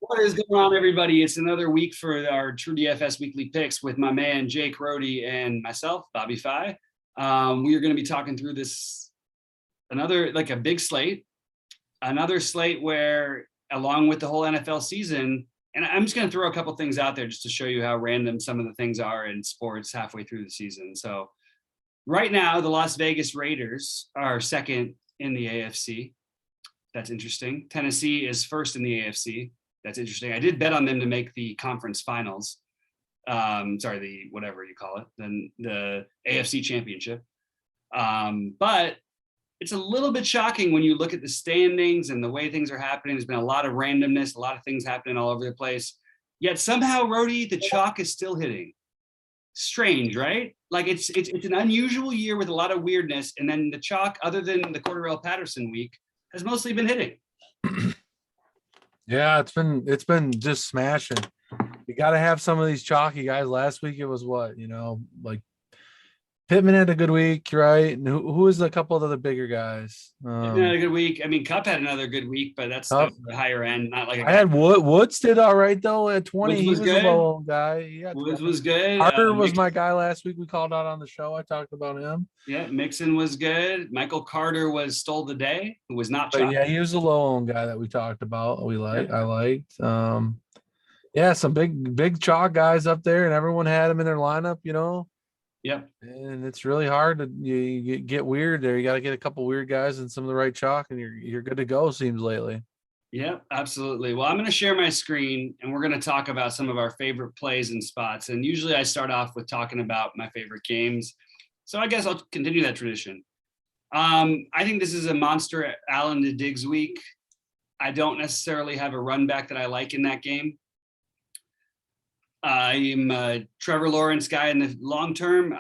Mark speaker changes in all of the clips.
Speaker 1: What is going on, everybody? It's another week for our True DFS weekly picks with my man Jake Rohde and myself, BobbyFi. We are going to be talking through this another like a big slate, another slate where, along with the whole NFL season, and I'm just going to throw a couple things out there just to show you how random some of the things are in sports halfway through the season. So, right now, the Las Vegas Raiders are second in the AFC. That's interesting. Tennessee is first in the AFC. That's interesting. I did bet on them to make the conference finals. The whatever you call it, then the AFC championship. But it's a little bit shocking when you look at the standings and the way things are happening. There's been a lot of randomness, a lot of things happening all over the place. Yet somehow, Rohde, the chalk is still hitting. Strange, right? Like it's an unusual year with a lot of weirdness, and then the chalk, other than the Cordarrelle Patterson week, has mostly been hitting.
Speaker 2: Yeah, it's been just smashing. You got to have some of these chalky guys. Last week it was like Pittman had a good week, right? And who was a couple of other bigger guys?
Speaker 1: Pittman had a good week. I mean, Cup had another good week, but that's the higher end, not like
Speaker 2: I had Woods did all right though at 20.
Speaker 1: Woods
Speaker 2: he was
Speaker 1: good.
Speaker 2: A low guy.
Speaker 1: Woods was good.
Speaker 2: Carter was my guy last week. We called out on the show. I talked about him.
Speaker 1: Yeah, Mixon was good. Michael Carter stole the day. Who was not.
Speaker 2: Yeah, he was a low guy that we talked about. I liked. Yeah, some big chalk guys up there, and everyone had him in their lineup.
Speaker 1: Yep.
Speaker 2: And it's really hard to you get weird there. You got to get a couple weird guys and some of the right chalk, and you're good to go. Seems lately.
Speaker 1: Yeah, absolutely. Well, I'm going to share my screen, and we're going to talk about some of our favorite plays and spots. And usually, I start off with talking about my favorite games. So I guess I'll continue that tradition. I think this is a monster Allen to Diggs week. I don't necessarily have a run back that I like in that game. I'm a Trevor Lawrence guy in the long term.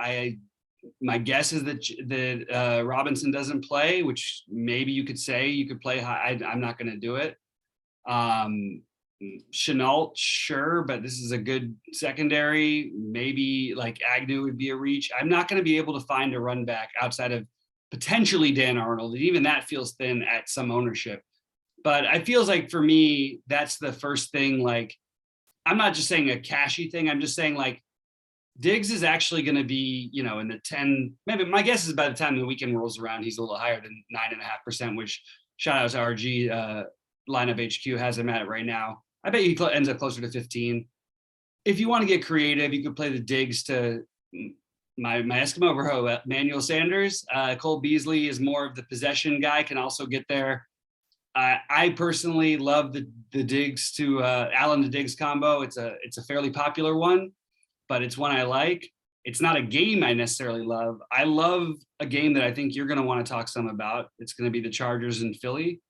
Speaker 1: My guess is that Robinson doesn't play, which maybe you could say you could play high. I'm not going to do it. Chenault, sure, but this is a good secondary. Maybe like Agnew would be a reach. I'm not going to be able to find a run back outside of potentially Dan Arnold. And even that feels thin at some ownership. But it feels like for me, that's the first thing. Like, I'm not just saying a cashy thing. I'm just saying like Diggs is actually going to be, in the 10, maybe my guess is by the time the weekend rolls around, he's a little higher than 9.5%, which shout out to RG lineup HQ has him at right now. I bet he ends up closer to 15. If you want to get creative, you could play the Diggs to my Eskimo bro, Manuel Sanders. Cole Beasley is more of the possession guy, can also get there. I personally love the Diggs to Allen to Diggs combo. It's a fairly popular one, but it's one I like. It's not a game I necessarily love. I love a game that I think you're going to want to talk some about. It's going to be the Chargers and Philly.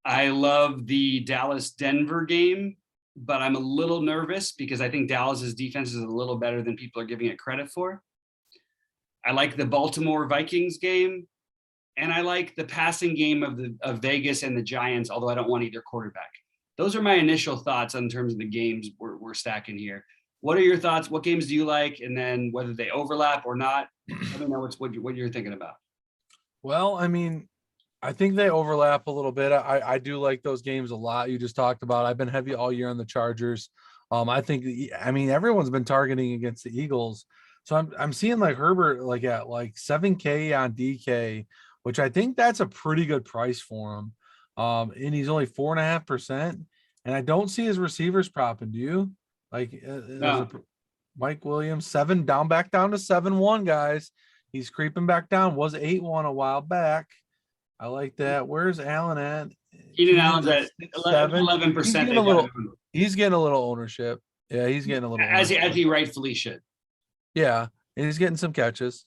Speaker 1: I love the Dallas-Denver game, but I'm a little nervous because I think Dallas's defense is a little better than people are giving it credit for. I like the Baltimore Vikings game. And I like the passing game of Vegas and the Giants, although I don't want either quarterback. Those are my initial thoughts in terms of the games we're stacking here. What are your thoughts? What games do you like? And then whether they overlap or not, let me know what you're thinking about.
Speaker 2: Well, I mean, I think they overlap a little bit. I do like those games a lot. You just talked about. I've been heavy all year on the Chargers. I think everyone's been targeting against the Eagles. So I'm seeing like Herbert like at like 7K on DK, which I think that's a pretty good price for him. And he's only 4.5%. And I don't see his receivers propping. Do you? No. Mike Williams, back down to 7-1, guys. He's creeping back down. Was 8-1 a while back. I like that. Where's Allen at?
Speaker 1: Keenan Allen's at 11%.
Speaker 2: He's getting a little ownership. Yeah, he's getting a little
Speaker 1: as he rightfully should.
Speaker 2: Yeah, and he's getting some catches.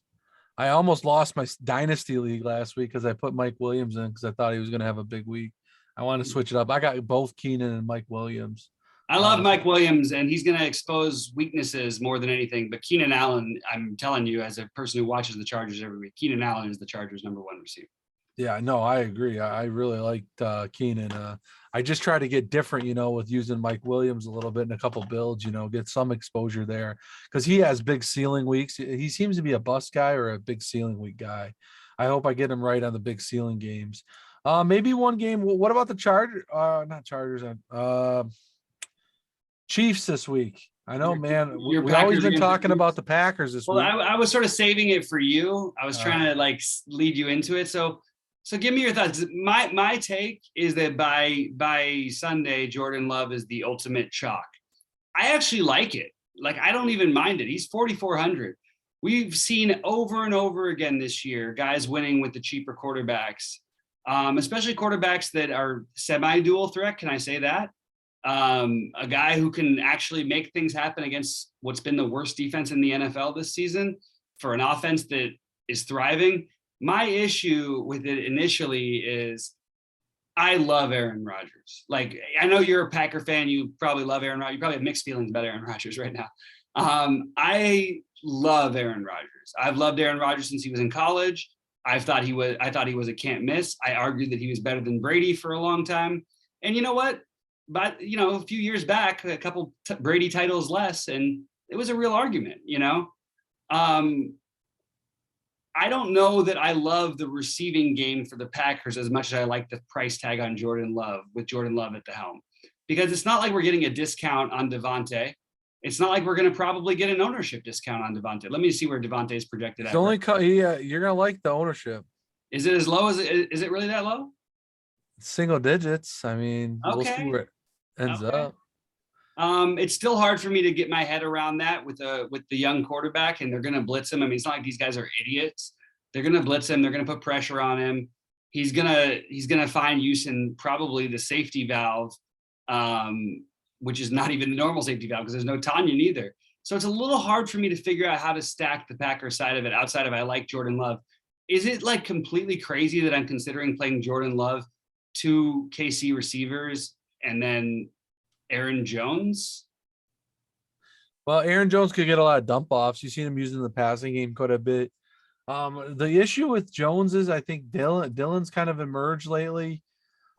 Speaker 2: I almost lost my dynasty league last week because I put Mike Williams in because I thought he was going to have a big week. I want to switch it up. I got both Keenan and Mike Williams.
Speaker 1: I love Mike Williams, and he's going to expose weaknesses more than anything. But Keenan Allen, I'm telling you, as a person who watches the Chargers every week, Keenan Allen is the Chargers' #1 receiver.
Speaker 2: Yeah, no, I agree. I really liked Keenan. I just try to get different, with using Mike Williams a little bit in a couple builds, get some exposure there because he has big ceiling weeks. He seems to be a bust guy or a big ceiling week guy. I hope I get him right on the big ceiling games. Maybe one game. What about the Chargers? Not Chargers. Chiefs this week. I know, man.
Speaker 1: Your
Speaker 2: We always
Speaker 1: Packers
Speaker 2: been
Speaker 1: against the
Speaker 2: talking about
Speaker 1: Chiefs?
Speaker 2: the Packers this
Speaker 1: Well,
Speaker 2: week.
Speaker 1: I was sort of saving it for you. I was trying to
Speaker 2: Uh,
Speaker 1: like lead you into it. So give me your thoughts. My take is that by Sunday, Jordan Love is the ultimate chalk. I actually like it. Like I don't even mind it. He's 4,400. We've seen over and over again this year guys winning with the cheaper quarterbacks, especially quarterbacks that are semi-dual threat. Can I say that? A guy who can actually make things happen against what's been the worst defense in the NFL this season for an offense that is thriving. My issue with it initially is I love Aaron Rodgers. Like I know you're a Packer fan, you probably love Aaron Rodgers. You probably have mixed feelings about Aaron Rodgers right now. I love Aaron Rodgers. I've loved Aaron Rodgers since he was in college. I thought he was a can't miss. I argued that he was better than Brady for a long time. And you know what? But a few years back, a couple Brady titles less, and it was a real argument. I don't know that I love the receiving game for the Packers as much as I like the price tag on Jordan Love with Jordan Love at the helm, because it's not like we're getting a discount on Devontae. It's not like we're going to probably get an ownership discount on Devontae. Let me see where Devontae is projected
Speaker 2: it's
Speaker 1: at.
Speaker 2: only you're gonna like the ownership.
Speaker 1: Is it as low as is it really that low?
Speaker 2: Single digits. I mean, we'll see
Speaker 1: Okay.
Speaker 2: where it ends
Speaker 1: Okay.
Speaker 2: up.
Speaker 1: It's still hard for me to get my head around that with the young quarterback, and they're going to blitz him. I mean, it's not like these guys are idiots. They're going to blitz him. They're going to put pressure on him. He's gonna find use in probably the safety valve, which is not even the normal safety valve because there's no Tanyan either. So it's a little hard for me to figure out how to stack the Packers side of it outside of I like Jordan Love. Is it like completely crazy that I'm considering playing Jordan Love, two KC receivers, and then Aaron Jones?
Speaker 2: Well, Aaron Jones could get a lot of dump offs. You've seen him using the passing game quite a bit. The issue with Jones is I think Dylan's kind of emerged lately.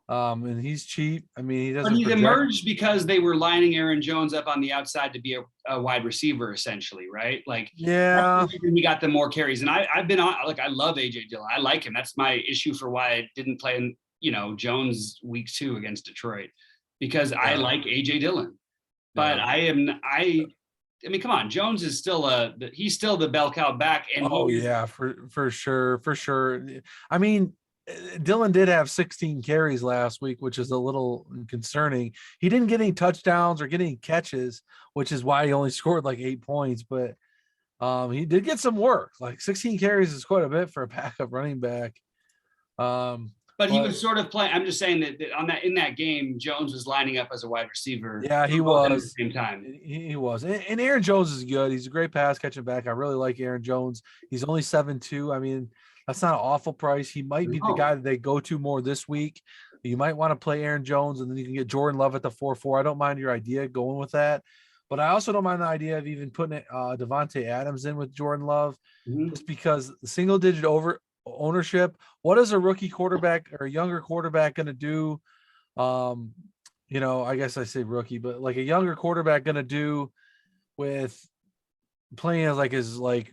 Speaker 2: And he's cheap. I mean, he
Speaker 1: But
Speaker 2: doesn't
Speaker 1: he's
Speaker 2: project.
Speaker 1: emerged because they were lining Aaron Jones up on the outside to be a wide receiver, essentially, right? Like that's
Speaker 2: Yeah.
Speaker 1: the reason he got the more carries. And I've been on like I love AJ Dillon. I like him. That's my issue for why I didn't play in, Jones week 2 against Detroit, because I
Speaker 2: Yeah.
Speaker 1: like AJ Dillon. But
Speaker 2: Yeah.
Speaker 1: I mean, come on, Jones is still he's still the bell cow back. And
Speaker 2: Oh yeah, for sure, for sure. I mean, Dylan did have 16 carries last week, which is a little concerning. He didn't get any touchdowns or get any catches, which is why he only scored like 8 points. But he did get some work. Like 16 carries is quite a bit for a backup running back.
Speaker 1: But he was sort of playing. I'm just saying that in that game, Jones was lining up as a wide receiver.
Speaker 2: Yeah, he
Speaker 1: both at the
Speaker 2: was.
Speaker 1: same time.
Speaker 2: He was. And Aaron Jones is good. He's a great pass catching back. I really like Aaron Jones. He's only 7.2. I mean, that's not an awful price. He might be the guy that they go to more this week. You might want to play Aaron Jones, and then you can get Jordan Love at the 4-4. I don't mind your idea going with that. But I also don't mind the idea of even putting Devontae Adams in with Jordan Love, just because the single digit over ownership. What is a rookie quarterback or a younger quarterback going to do? I guess I say rookie, but like a younger quarterback going to do with playing as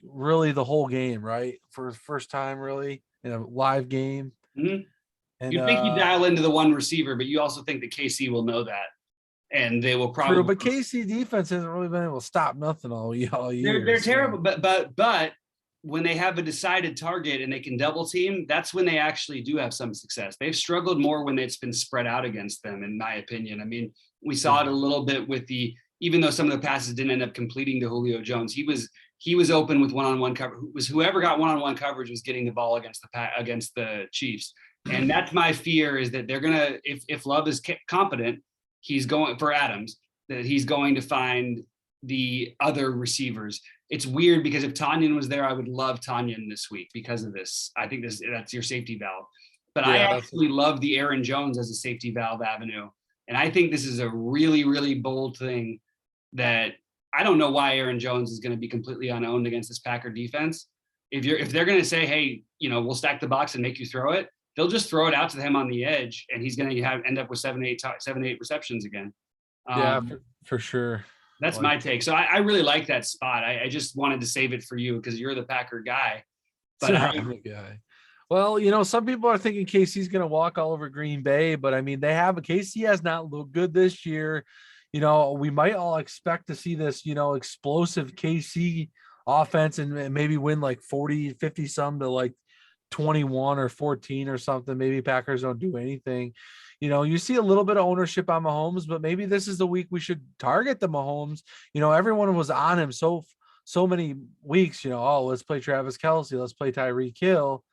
Speaker 2: really the whole game, right? For first time, really in a live game.
Speaker 1: Mm-hmm.
Speaker 2: And
Speaker 1: you think you dial into the one receiver, but you also think that KC will know that, and they will probably.
Speaker 2: True, but KC defense hasn't really been able to stop nothing all year.
Speaker 1: They're terrible, but when they have a decided target and they can double team, that's when they actually do have some success. They've struggled more when it's been spread out against them, in my opinion. I mean, we saw it a little bit with even though some of the passes didn't end up completing to Julio Jones, he was open with one-on-one coverage. Whoever got one-on-one coverage was getting the ball against the Chiefs. And that's my fear, is that they're gonna, if Love is competent, he's going for Adams, that he's going to find the other receivers. It's weird because if Tanyan was there, I would love Tanyan this week because of this. I think that's your safety valve. But yeah, I actually love the Aaron Jones as a safety valve avenue. And I think this is a really, really bold thing that I don't know why Aaron Jones is going to be completely unowned against this Packer defense. If they're going to say, hey, we'll stack the box and make you throw it, they'll just throw it out to him on the edge, and he's going to end up with 7-8 receptions again.
Speaker 2: Yeah, for sure.
Speaker 1: That's my take. So I really like that spot. I just wanted to save it for you because you're the Packer guy. But
Speaker 2: I'm the guy. Well, some people are thinking KC's going to walk all over Green Bay, but I mean, KC has not looked good this year. We might all expect to see this, explosive KC offense and maybe win like 40, 50 some to like 21 or 14 or something. Maybe Packers don't do anything. You see a little bit of ownership on Mahomes, but maybe this is the week we should target the Mahomes. Everyone was on him so many weeks, oh, let's play Travis Kelce, let's play Tyreek Hill,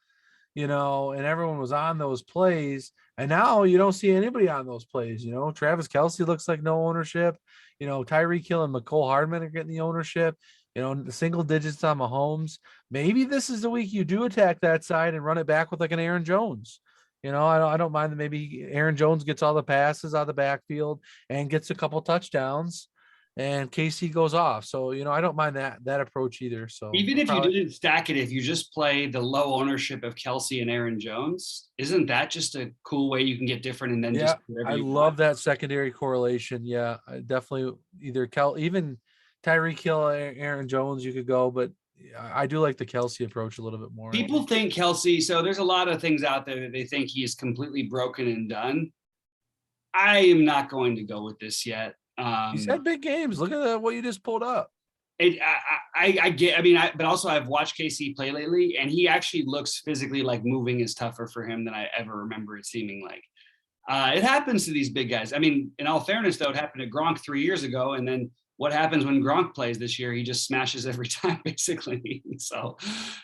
Speaker 2: and everyone was on those plays. And now you don't see anybody on those plays. Travis Kelce looks like no ownership. Tyreek Hill and McCole Hardman are getting the ownership. The single digits on Mahomes. Maybe this is the week you do attack that side and run it back with like an Aaron Jones. I don't mind that maybe Aaron Jones gets all the passes out of the backfield and gets a couple touchdowns, and KC goes off. So, I don't mind that approach either. So
Speaker 1: even if you didn't stack it, if you just play the low ownership of Kelce and Aaron Jones, isn't that just a cool way you can get different and then just
Speaker 2: I love that secondary correlation. Yeah, I definitely either even Tyreek Hill, Aaron Jones, you could go, but I do like the Kelce approach a little bit more.
Speaker 1: People think Kelce, so there's a lot of things out there that they think he's completely broken and done. I am not going to go with this yet.
Speaker 2: He's had big games. Look at what you just pulled up.
Speaker 1: I get. But also I've watched KC play lately, and he actually looks physically like moving is tougher for him than I ever remember it seeming like. It happens to these big guys. I mean, in all fairness, though, it happened to Gronk 3 years ago, and then what happens when Gronk plays this year? He just smashes every time, basically. So,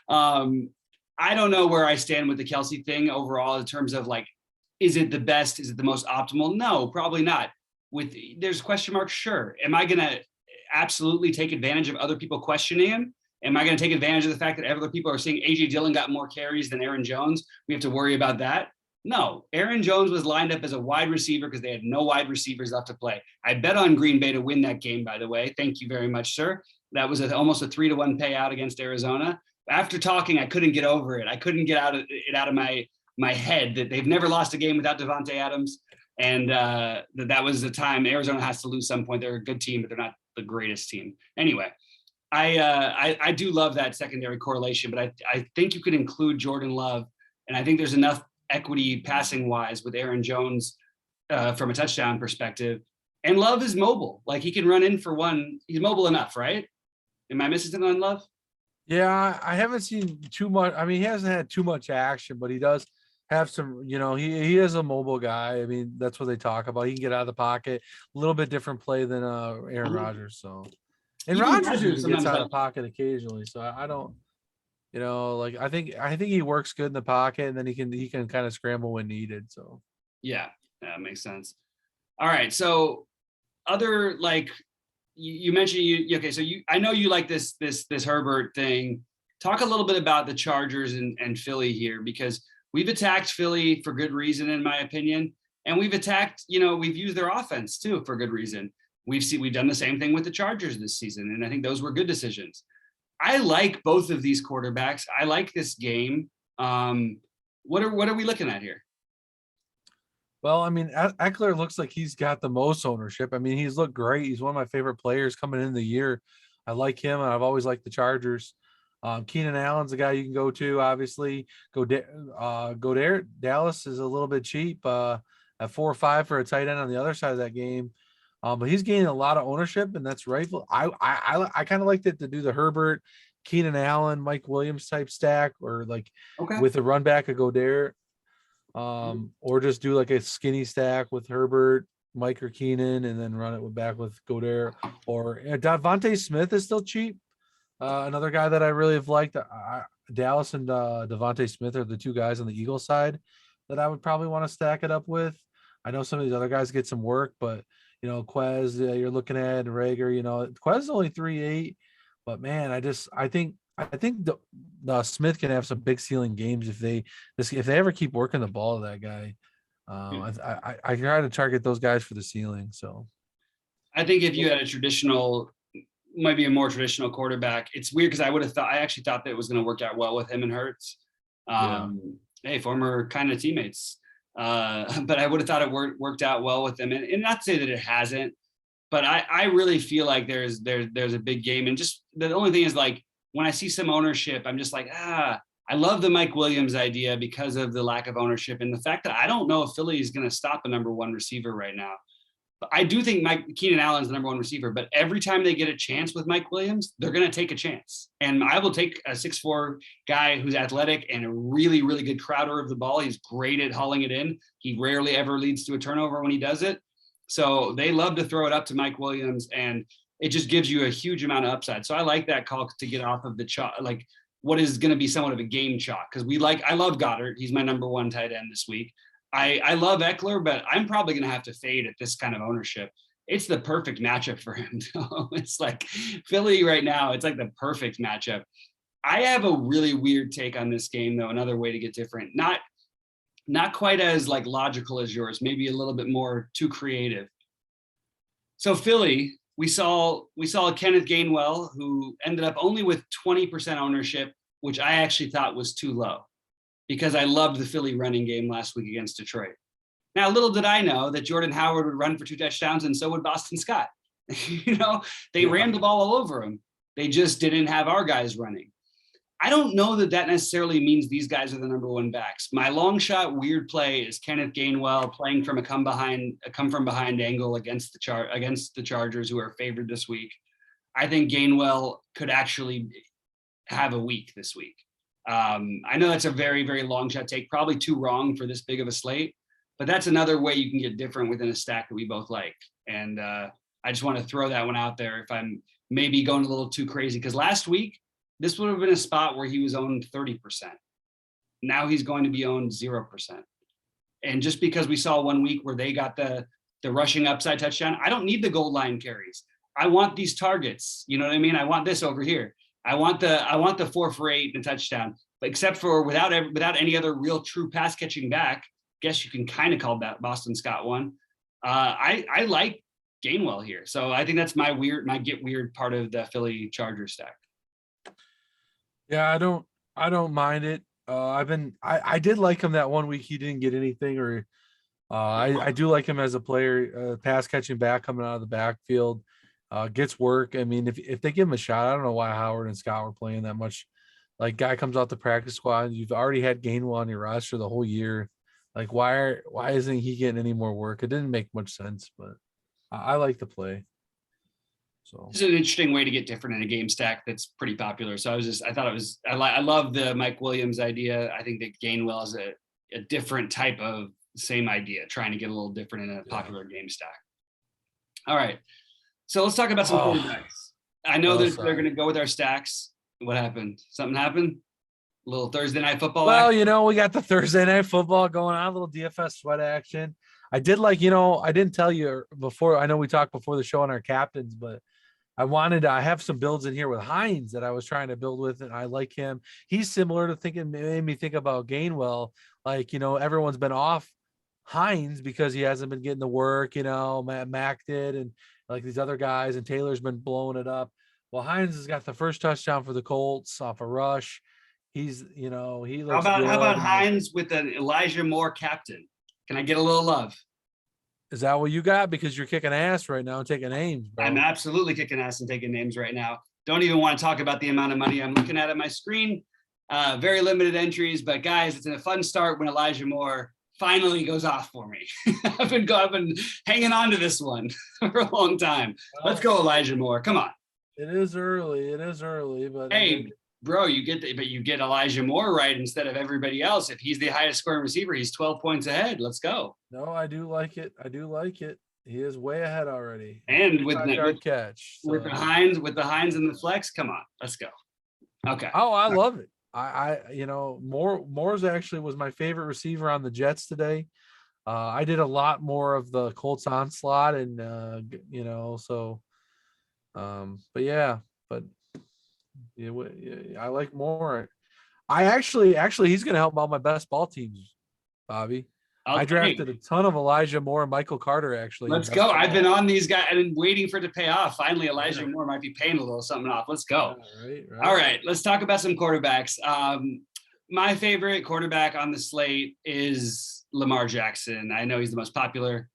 Speaker 1: I don't know where I stand with the Kelce thing overall in terms of like, is it the best? Is it the most optimal? No, probably not. There's question marks, sure. Am I going to absolutely take advantage of other people questioning him? Am I going to take advantage of the fact that other people are saying AJ Dillon got more carries than Aaron Jones? We have to worry about that. No, Aaron Jones was lined up as a wide receiver because they had no wide receivers left to play. I bet on Green Bay to win that game, by the way. Thank you very much, sir. That was almost a 3-1 payout against Arizona. After talking, I couldn't get over it. I couldn't get it out of my head that they've never lost a game without Devontae Adams. And that was the time Arizona has to lose some point. They're a good team, but they're not the greatest team. Anyway, I do love that secondary correlation, but I think you could include Jordan Love, and I think there's enough equity passing wise with Aaron Jones from a touchdown perspective. And Love is mobile. Like he can run in for one. He's mobile enough, right? Am I missing something on Love?
Speaker 2: Yeah, I haven't seen too much. I mean, he hasn't had too much action, but he does have some, he is a mobile guy. I mean, that's what they talk about. He can get out of the pocket, a little bit different play than Aaron Rodgers. So, and Rodgers gets out of the pocket occasionally. So I don't, like I think he works good in the pocket, and then he can kind of scramble when needed. So
Speaker 1: yeah, that makes sense. All right, so other like you mentioned okay, so I know you like this Herbert thing. Talk a little bit about the Chargers and Philly here, because we've attacked Philly for good reason, in my opinion, and we've attacked, we've used their offense too for good reason. We've done the same thing with the Chargers this season, and I think those were good decisions. I like both of these quarterbacks. I like this game. What are we looking at here?
Speaker 2: Well, I mean, Eckler looks like he's got the most ownership. I mean, he's looked great. He's one of my favorite players coming in the year. I like him, and I've always liked the Chargers. Keenan Allen's a guy you can go to, obviously. Go there. Dallas is a little bit cheap at 4 or 5 for a tight end on the other side of that game. But he's gaining a lot of ownership, and that's rightful. I kind of liked it to do the Herbert, Keenan Allen, Mike Williams type stack, or like with a run back of Godare, or just do like a skinny stack with Herbert, Mike or Keenan, and then run it back with Godare. Or Devontae Smith is still cheap. Another guy that I really have liked. Dallas and Devontae Smith are the two guys on the Eagles side that I would probably want to stack it up with. I know some of these other guys get some work, but Quez, you're looking at Rager, Quez is only 3.8, but man, I think the Smith can have some big ceiling games if they ever keep working the ball to that guy. I try to target those guys for the ceiling. So
Speaker 1: I think if you had maybe a more traditional quarterback, it's weird because I actually thought that it was going to work out well with him and Hurts. Hey, former kind of teammates. But I would have thought it worked out well with them, and not to say that it hasn't, but I really feel like there's a big game, and just the only thing is like when I see some ownership, I'm just like I love the Mike Williams idea because of the lack of ownership and the fact that I don't know if Philly is going to stop a number one receiver right now. But I do think Keenan Allen's the number one receiver, but every time they get a chance with Mike Williams, they're going to take a chance. And I will take a 6'4" guy who's athletic and a really, really good crowder of the ball. He's great at hauling it in. He rarely ever leads to a turnover when he does it. So they love to throw it up to Mike Williams, and it just gives you a huge amount of upside. So I like that call to get off of the chalk, like what is going to be somewhat of a game chalk. Because I love Goddard. He's my number one tight end this week. I love Eckler, but I'm probably going to have to fade at this kind of ownership. It's the perfect matchup for him. It's like Philly right now. It's like the perfect matchup. I have a really weird take on this game, though. Another way to get different, not quite as like logical as yours, maybe a little bit more too creative. So Philly, we saw Kenneth Gainwell, who ended up only with 20% ownership, which I actually thought was too low, because I loved the Philly running game last week against Detroit. Now, little did I know that Jordan Howard would run for 2 touchdowns, and so would Boston Scott. They ran the ball all over him. They just didn't have our guys running. I don't know that necessarily means these guys are the number one backs. My long shot weird play is Kenneth Gainwell playing from a come from behind angle against the Chargers, who are favored this week. I think Gainwell could actually have a week this week. I know that's a very, very long shot take, probably too wrong for this big of a slate, but that's another way you can get different within a stack that we both like. And I just want to throw that one out there if I'm maybe going a little too crazy, because last week, this would have been a spot where he was owned 30%. Now he's going to be owned 0%. And just because we saw 1 week where they got the rushing upside touchdown, I don't need the goal line carries. I want these targets. You know what I mean? I want this over here. I want the 4 for 8 and a touchdown, but except for without any other real true pass catching back. Guess you can kind of call that Boston Scott one. I like Gainwell here, so I think that's my get weird part of the Philly Chargers stack.
Speaker 2: Yeah, I don't mind it. I did like him that 1 week he didn't get anything, or I do like him as a player, pass catching back coming out of the backfield, gets work. I mean, if they give him a shot, I don't know why Howard and Scott were playing that much. Like, guy comes out the practice squad, you've already had Gainwell on your roster the whole year. Like, why isn't he getting any more work? It didn't make much sense, but I like the play. So
Speaker 1: it's an interesting way to get different in a game stack that's pretty popular. So I love the Mike Williams idea. I think that Gainwell is a different type of same idea, trying to get a little different in a popular game stack. All right. So let's talk about some quarterbacks. I know that they're going to go with our stacks. What happened? Something happened? A little Thursday night football.
Speaker 2: Well, action? We got the Thursday night football going on, a little DFS sweat action. I did I didn't tell you before. I know we talked before the show on our captains, but I have some builds in here with Hines that I was trying to build with, and I like him. He's similar to made me think about Gainwell. Like, everyone's been off Hines because he hasn't been getting the work, Mac did, and like these other guys, and Taylor's been blowing it up. Well, Hines has got the first touchdown for the Colts off a rush. He's, he looks
Speaker 1: How
Speaker 2: good.
Speaker 1: about Hines with an Elijah Moore captain? Can I get a little love?
Speaker 2: Is that what you got? Because you're kicking ass right now and taking names, bro.
Speaker 1: I'm absolutely kicking ass and taking names right now. Don't even want to talk about the amount of money I'm looking at on my screen. Very limited entries, but guys, it's a fun start when Elijah Moore finally goes off for me. I've been hanging on to this one for a long time. Let's go, Elijah Moore. Come on.
Speaker 2: It is early, but
Speaker 1: hey, bro, you get Elijah Moore right instead of everybody else. If he's the highest scoring receiver, he's 12 points ahead. Let's go.
Speaker 2: No, I do like it. He is way ahead already.
Speaker 1: And with
Speaker 2: catch. So.
Speaker 1: With the Hines and the flex, come on, let's go. Okay.
Speaker 2: Oh, I love it. Moore's actually was my favorite receiver on the Jets today. I did a lot more of the Colts onslaught, and I like Moore. I actually he's going to help out my best ball teams, Bobby. I drafted a ton of Elijah Moore and Michael Carter, actually.
Speaker 1: Let's go. I've been on these guys. I've been waiting for it to pay off. Finally, Elijah Moore might be paying a little something off. Let's go. All right. Let's talk about some quarterbacks. My favorite quarterback on the slate is Lamar Jackson. I know he's the most popular.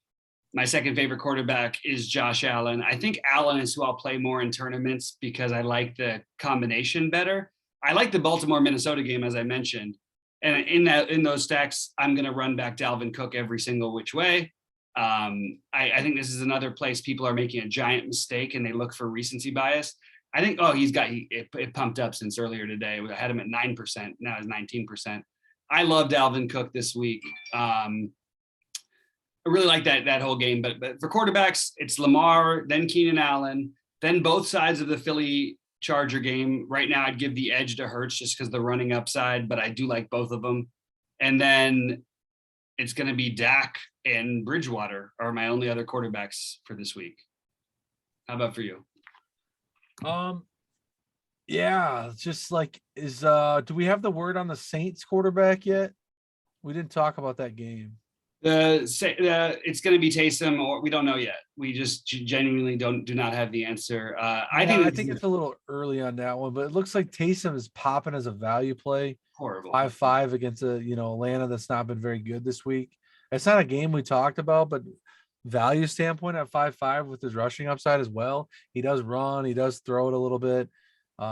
Speaker 1: My second favorite quarterback is Josh Allen. I think Allen is who I'll play more in tournaments because I like the combination better. I like the Baltimore Minnesota game, as I mentioned. And in those stacks, I'm going to run back Dalvin Cook every single which way. I think this is another place people are making a giant mistake and they look for recency bias. I think, it pumped up since earlier today. I had him at 9%. Now it's 19%. I love Dalvin Cook this week. I really like that whole game. But for quarterbacks, it's Lamar, then Keenan Allen, then both sides of the Philly Charger game. Right now, I'd give the edge to Hurts just because the running upside, but I do like both of them. And then it's going to be Dak and Bridgewater are my only other quarterbacks for this week. How about for you?
Speaker 2: Yeah, it's just like do we have the word on the Saints quarterback yet? We didn't talk about that game.
Speaker 1: It's going to be Taysom, or we don't know yet. We just genuinely do not have the answer. I think
Speaker 2: it's a little early on that one, but it looks like Taysom is popping as a value play.
Speaker 1: Horrible
Speaker 2: 5-5 against Atlanta that's not been very good this week. It's not a game we talked about, but value standpoint at 5-5 with his rushing upside as well. He does run, he does throw it a little bit.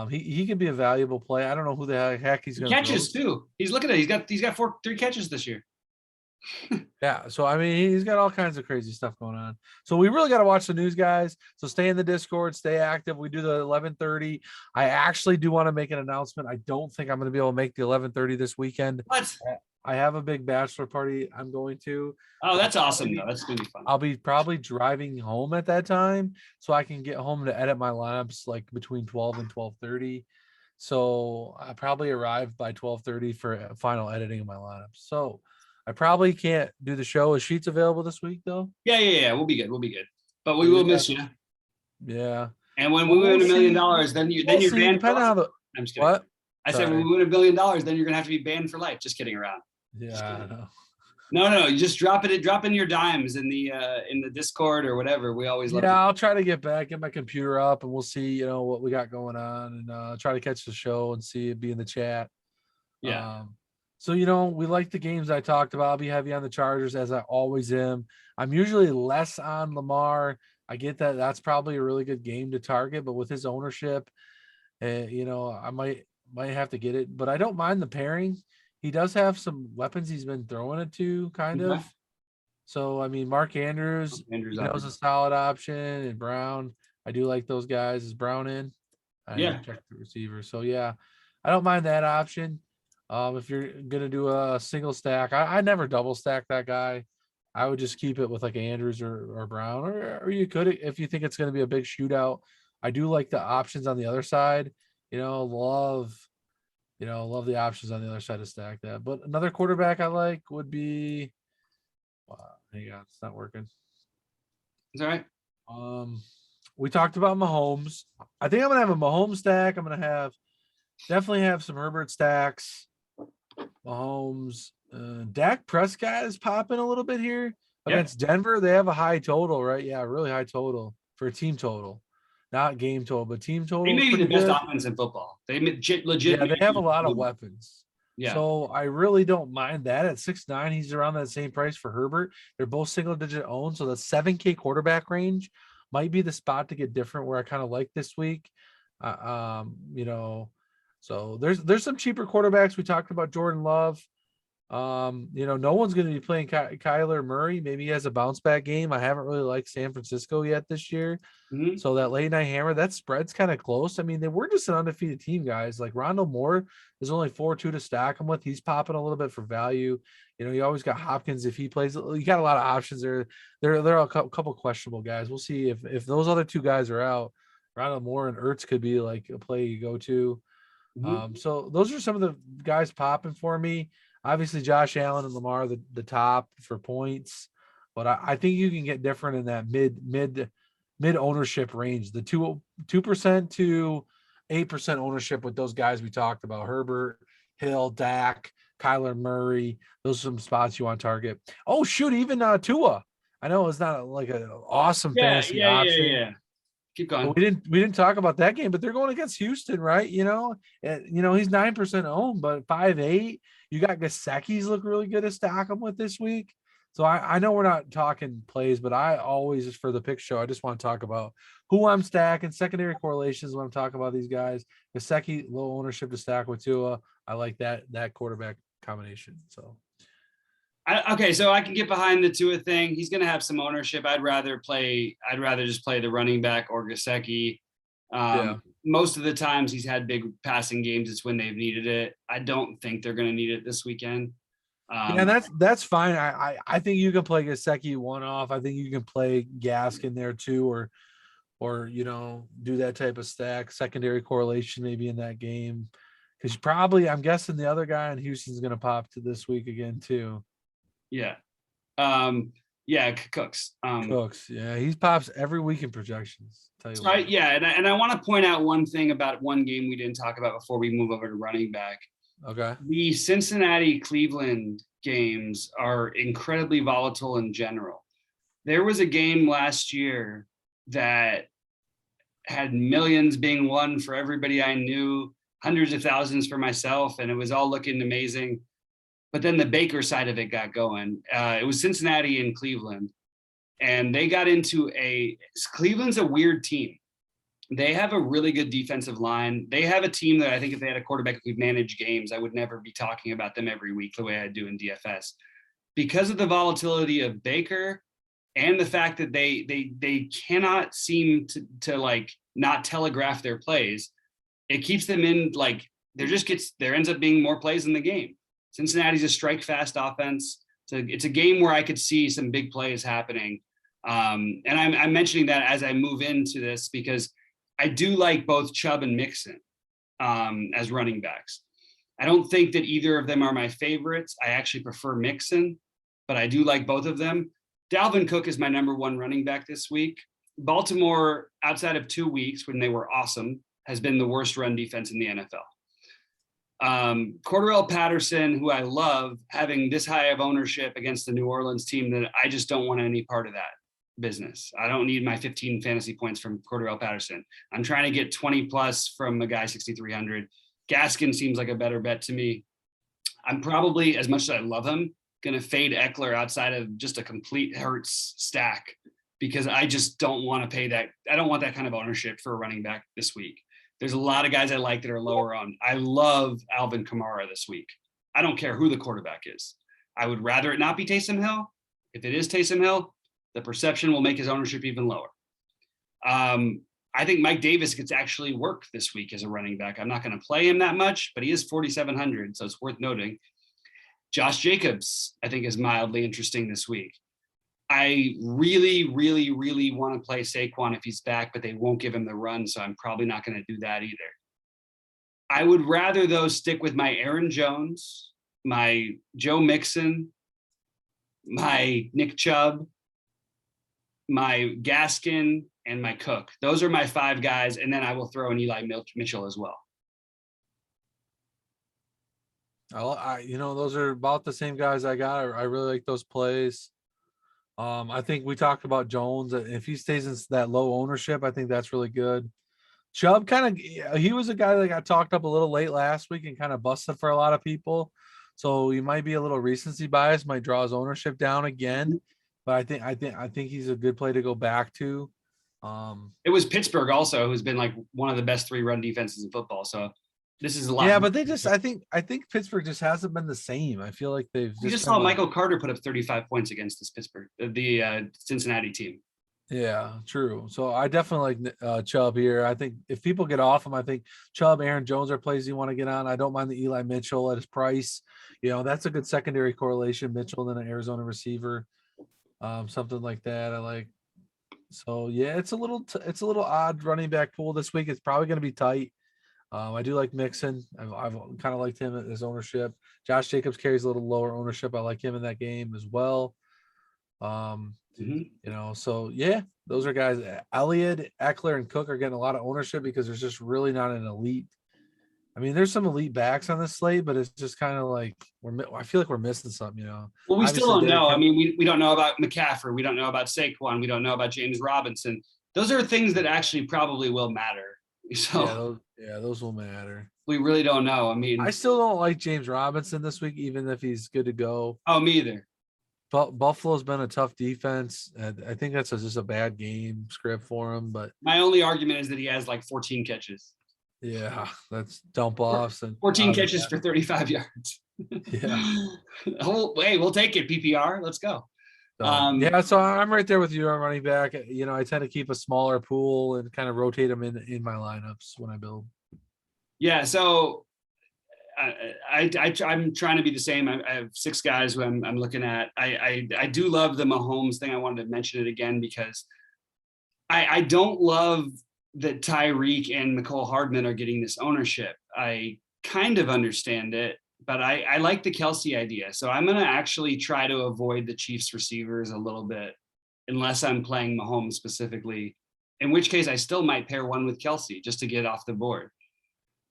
Speaker 2: He can be a valuable play. I don't know who the heck he's going to
Speaker 1: catches too. He's looking at it. He's got 3 catches this year.
Speaker 2: Yeah, so I mean, he's got all kinds of crazy stuff going on. So we really got to watch the news, guys. So stay in the Discord, stay active. We do the 11:30. I actually do want to make an announcement. I don't think I'm going to be able to make the 11:30 this weekend.
Speaker 1: What?
Speaker 2: I have a big bachelor party I'm going to.
Speaker 1: Oh, that's awesome, though. That's going to be fun.
Speaker 2: I'll be probably driving home at that time, so I can get home to edit my lineups like between 12 and 12:30. So I probably arrive by 12:30 for final editing of my lineups. So I probably can't do the show. Is Sheets available this week, though?
Speaker 1: Yeah. We'll be good. But we will miss you.
Speaker 2: Yeah.
Speaker 1: And when we win $1 million, then you're banned for life. I'm just kidding.
Speaker 2: What?
Speaker 1: I said when we win $1 billion, then you're gonna have to be banned for life. Just kidding around.
Speaker 2: Yeah, I know.
Speaker 1: No, you just drop in your dimes in the Discord or whatever. We always love
Speaker 2: I'll try to get my computer up and we'll see, what we got going on and try to catch the show and see it be in the chat.
Speaker 1: Yeah.
Speaker 2: So, we like the games I talked about. I'll be heavy on the Chargers as I always am. I'm usually less on Lamar. I get that that's probably a really good game to target, but with his ownership, I might have to get it, but I don't mind the pairing. He does have some weapons he's been throwing it to kind of. So, I mean, Mark Andrews is a solid option, and Brown. I do like those guys. Is Brown in? I check the receiver. So, yeah, I don't mind that option. If you're going to do a single stack, I never double stack that guy. I would just keep it with like Andrews or Brown, or you could, if you think it's going to be a big shootout. I do like the options on the other side, love the options on the other side to stack that. But another quarterback I like would be, hang on, it's not working.
Speaker 1: It's all right.
Speaker 2: We talked about Mahomes. I think I'm going to have a Mahomes stack. I'm going to definitely have some Herbert stacks. Mahomes, Dak Prescott is popping a little bit here against Denver. They have a high total, right? Yeah, really high total for a team total, not game total, but team total.
Speaker 1: They may be the best offense in football. They legit.
Speaker 2: Yeah, they have a lot of weapons.
Speaker 1: Yeah.
Speaker 2: So I really don't mind that. At 6'9", he's around that same price for Herbert. They're both single-digit owned, so the 7K quarterback range might be the spot to get different. Where I kind of like this week, So there's some cheaper quarterbacks. We talked about Jordan Love. No one's going to be playing Kyler Murray. Maybe he has a bounce back game. I haven't really liked San Francisco yet this year.
Speaker 1: Mm-hmm.
Speaker 2: So that late night hammer, that spread's kind of close. I mean, they were just an undefeated team, guys. Like Rondale Moore is only 4-2 to stack him with. He's popping a little bit for value. You always got Hopkins if he plays. You got a lot of options there. There are a couple questionable guys. We'll see if those other two guys are out. Rondale Moore and Ertz could be like a play you go to.
Speaker 1: Mm-hmm.
Speaker 2: So those are some of the guys popping for me. Obviously, Josh Allen and Lamar, the top for points, but I think you can get different in that mid ownership range, the 2% to 8% ownership with those guys we talked about: Herbert, Hill, Dak, Kyler Murray. Those are some spots you want to target. Oh shoot, even Tua. I know it's not like an awesome fantasy option.
Speaker 1: Yeah. Keep going.
Speaker 2: But we didn't talk about that game, but they're going against Houston, right? He's 9% owned, but 5.8. You got Gesicki's look really good to stack them with this week. So I know we're not talking plays, but I always, just for the pick show, I just want to talk about who I'm stacking, secondary correlations when I'm talking about these guys. Gesicki, low ownership to stack with Tua. I like that quarterback combination. So
Speaker 1: Okay, so I can get behind the Tua thing. He's going to have some ownership. I'd rather just play the running back or Gesicki.
Speaker 2: yeah.
Speaker 1: Most of the times he's had big passing games. It's when they've needed it. I don't think they're going to need it this weekend.
Speaker 2: Yeah, and that's fine. I think you can play Gesicki one off. I think you can play Gaskin there too, or do that type of stack, secondary correlation maybe in that game. Because probably, I'm guessing the other guy in Houston's going to pop to this week again too.
Speaker 1: Yeah. Cooks.
Speaker 2: Cooks, yeah, he pops every week in projections. Tell you
Speaker 1: So
Speaker 2: what.
Speaker 1: and I want to point out one thing about one game we didn't talk about before we move over to running back.
Speaker 2: Okay.
Speaker 1: The Cincinnati Cleveland games are incredibly volatile in general. There was a game last year that had millions being won for everybody I knew, hundreds of thousands for myself, and it was all looking amazing. But then the Baker side of it got going. It was Cincinnati and Cleveland, and they got into Cleveland's a weird team. They have a really good defensive line. They have a team that I think if they had a quarterback who could manage games, I would never be talking about them every week the way I do in DFS. Because of the volatility of Baker and the fact that they cannot seem to like not telegraph their plays, it keeps them in like there ends up being more plays in the game. Cincinnati's a strike fast offense. It's a game where I could see some big plays happening. And I'm mentioning that as I move into this because I do like both Chubb and Mixon as running backs. I don't think that either of them are my favorites. I actually prefer Mixon, but I do like both of them. Dalvin Cook is my number one running back this week. Baltimore, outside of 2 weeks when they were awesome, has been the worst run defense in the NFL. Cordarrelle Patterson, who I love, having this high of ownership against the New Orleans team that I just don't want any part of that business. I don't need my 15 fantasy points from Cordarrelle Patterson. I'm trying to get 20 plus from a guy 6,300. Gaskin seems like a better bet to me. I'm probably, as much as I love him, going to fade Eckler outside of just a complete Hurts stack because I just don't want to pay that. I don't want that kind of ownership for a running back this week. There's a lot of guys I like that are lower on. I love Alvin Kamara this week. I don't care who the quarterback is. I would rather it not be Taysom Hill. If it is Taysom Hill, the perception will make his ownership even lower. I think Mike Davis gets actually work this week as a running back. I'm not going to play him that much, but he is 4,700, so it's worth noting. Josh Jacobs, I think, is mildly interesting this week. I really, really, really want to play Saquon if he's back, but they won't give him the run, so I'm probably not going to do that either. I would rather, though, stick with my Aaron Jones, my Joe Mixon, my Nick Chubb, my Gaskin, and my Cook. Those are my 5 guys, and then I will throw in Eli Mitchell as well.
Speaker 2: Those are about the same guys I got. I really like those plays. I think we talked about Jones. If he stays in that low ownership, I think that's really good. Chubb he was a guy that got talked up a little late last week and kind of busted for a lot of people. So he might be a little recency bias, might draw his ownership down again. But I think he's a good play to go back to.
Speaker 1: It was Pittsburgh also, who's been like one of the best 3 run defenses in football. So this is a lot.
Speaker 2: Yeah, but I think Pittsburgh just hasn't been the same. I feel like they've
Speaker 1: just saw Michael Carter put up 35 points against this the Cincinnati team.
Speaker 2: Yeah, true. So I definitely like Chubb here. I think if people get off him, I think Chubb, Aaron Jones are plays you want to get on. I don't mind the Eli Mitchell at his price. That's a good secondary correlation. Mitchell than an Arizona receiver, something like that. I like. So yeah, it's a little odd running back pool this week. It's probably going to be tight. I do like Mixon. I've kind of liked him at his ownership. Josh Jacobs carries a little lower ownership. I like him in that game as well. So yeah, those are guys. Elliott, Eckler, and Cook are getting a lot of ownership because there's just really not an elite. I mean, there's some elite backs on this slate, but it's just kind of like I feel like we're missing something,
Speaker 1: Well, we
Speaker 2: Obviously,
Speaker 1: still don't know. I mean, we don't know about McCaffrey. We don't know about Saquon. We don't know about James Robinson. Those are things that actually probably will matter. So
Speaker 2: those will matter.
Speaker 1: We really don't know. I mean,
Speaker 2: I still don't like James Robinson this week, even if he's good to go.
Speaker 1: Oh, me either.
Speaker 2: Buffalo's been a tough defense. I think that's just a bad game script for him. But
Speaker 1: My only argument is that he has like 14 catches.
Speaker 2: yeah, that's dump offs and
Speaker 1: 14 catches for 35 yards.
Speaker 2: Yeah.
Speaker 1: Hey, we'll take it. PPR. Let's go.
Speaker 2: Yeah, so I'm right there with you on running back. You know, I tend to keep a smaller pool and kind of rotate them in my lineups when I build.
Speaker 1: Yeah, so I'm trying to be the same. I have 6 guys who I'm looking at. I do love the Mahomes thing. I wanted to mention it again because I don't love that Tyreek and Mecole Hardman are getting this ownership. I kind of understand it, but I like the Kelsey idea. So I'm going to actually try to avoid the Chiefs receivers a little bit, unless I'm playing Mahomes specifically, in which case I still might pair one with Kelsey just to get off the board.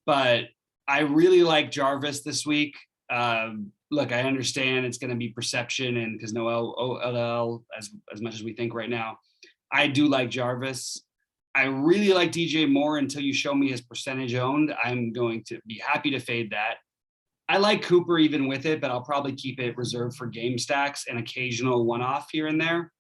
Speaker 1: But I really like Jarvis this week. Look, I understand it's going to be perception and because no OLL as much as we think right now. I do like Jarvis. I really like DJ Moore until you show me his percentage owned. I'm going to be happy to fade that. I like Cooper even with it, but I'll probably keep it reserved for game stacks and occasional one-off here and there.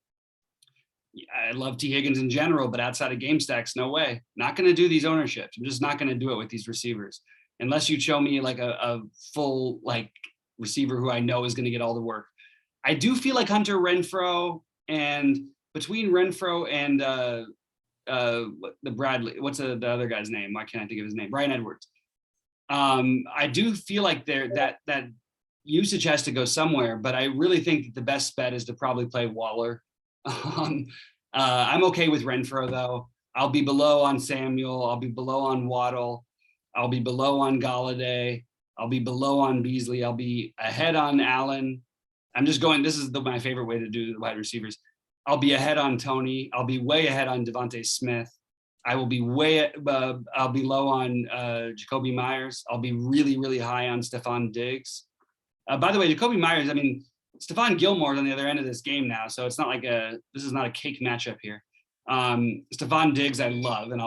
Speaker 1: I love T. Higgins in general, but outside of game stacks, no way. Not going to do these ownerships. I'm just not going to do it with these receivers. Unless you show me like a full like receiver who I know is going to get all the work. I do feel like Hunter Renfrow, and between Renfrow and the Bradley, what's the other guy's name? Why can't I think of his name? Bryan Edwards. I do feel like that usage has to go somewhere, but I really think that the best bet is to probably play Waller. I'm okay with Renfrow though. I'll be below on Samuel. I'll be below on Waddle. I'll be below on Galladay. I'll be below on Beasley. I'll be ahead on Allen. I'm just going, this is my favorite way to do the wide receivers. I'll be ahead on Tony. I'll be way ahead on Devontae Smith. I will be I'll be low on Jacoby Myers. I'll be really, really high on Stephon Diggs. By the way, Jacoby Myers, I mean, Stephon Gilmore's on the other end of this game now, so it's not like this is not a cake matchup here. Stephon Diggs I love, and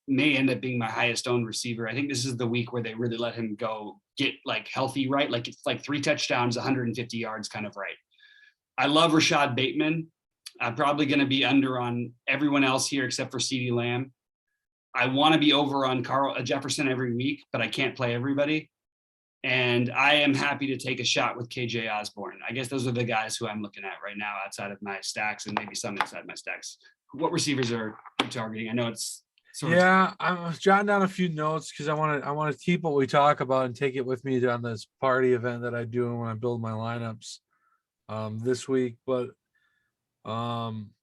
Speaker 1: may end up being my highest owned receiver. I think this is the week where they really let him go get like healthy, right? Like it's like 3 touchdowns, 150 yards kind of right. I love Rashad Bateman. I'm probably going to be under on everyone else here except for CeeDee Lamb. I want to be over on Carl Jefferson every week, but I can't play everybody. And I am happy to take a shot with KJ Osborne. I guess those are the guys who I'm looking at right now outside of my stacks and maybe some inside my stacks. What receivers are you targeting? I know it's
Speaker 2: I was jotting down a few notes because I want to keep what we talk about and take it with me on this party event that I do when I build my lineups this week. But one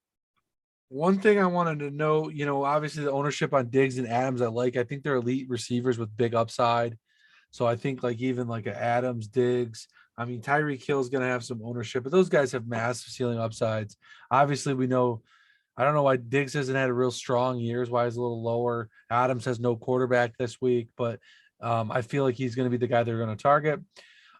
Speaker 2: thing I wanted to know, you know, obviously the ownership on Diggs and Adams, I think they're elite receivers with big upside. So I think like even like a Adams, Diggs, I mean, Tyreek Hill is going to have some ownership, but those guys have massive ceiling upsides. Obviously we know, I don't know why Diggs hasn't had a real strong years, why he's a little lower. Adams has no quarterback this week, but I feel like he's going to be the guy they're going to target.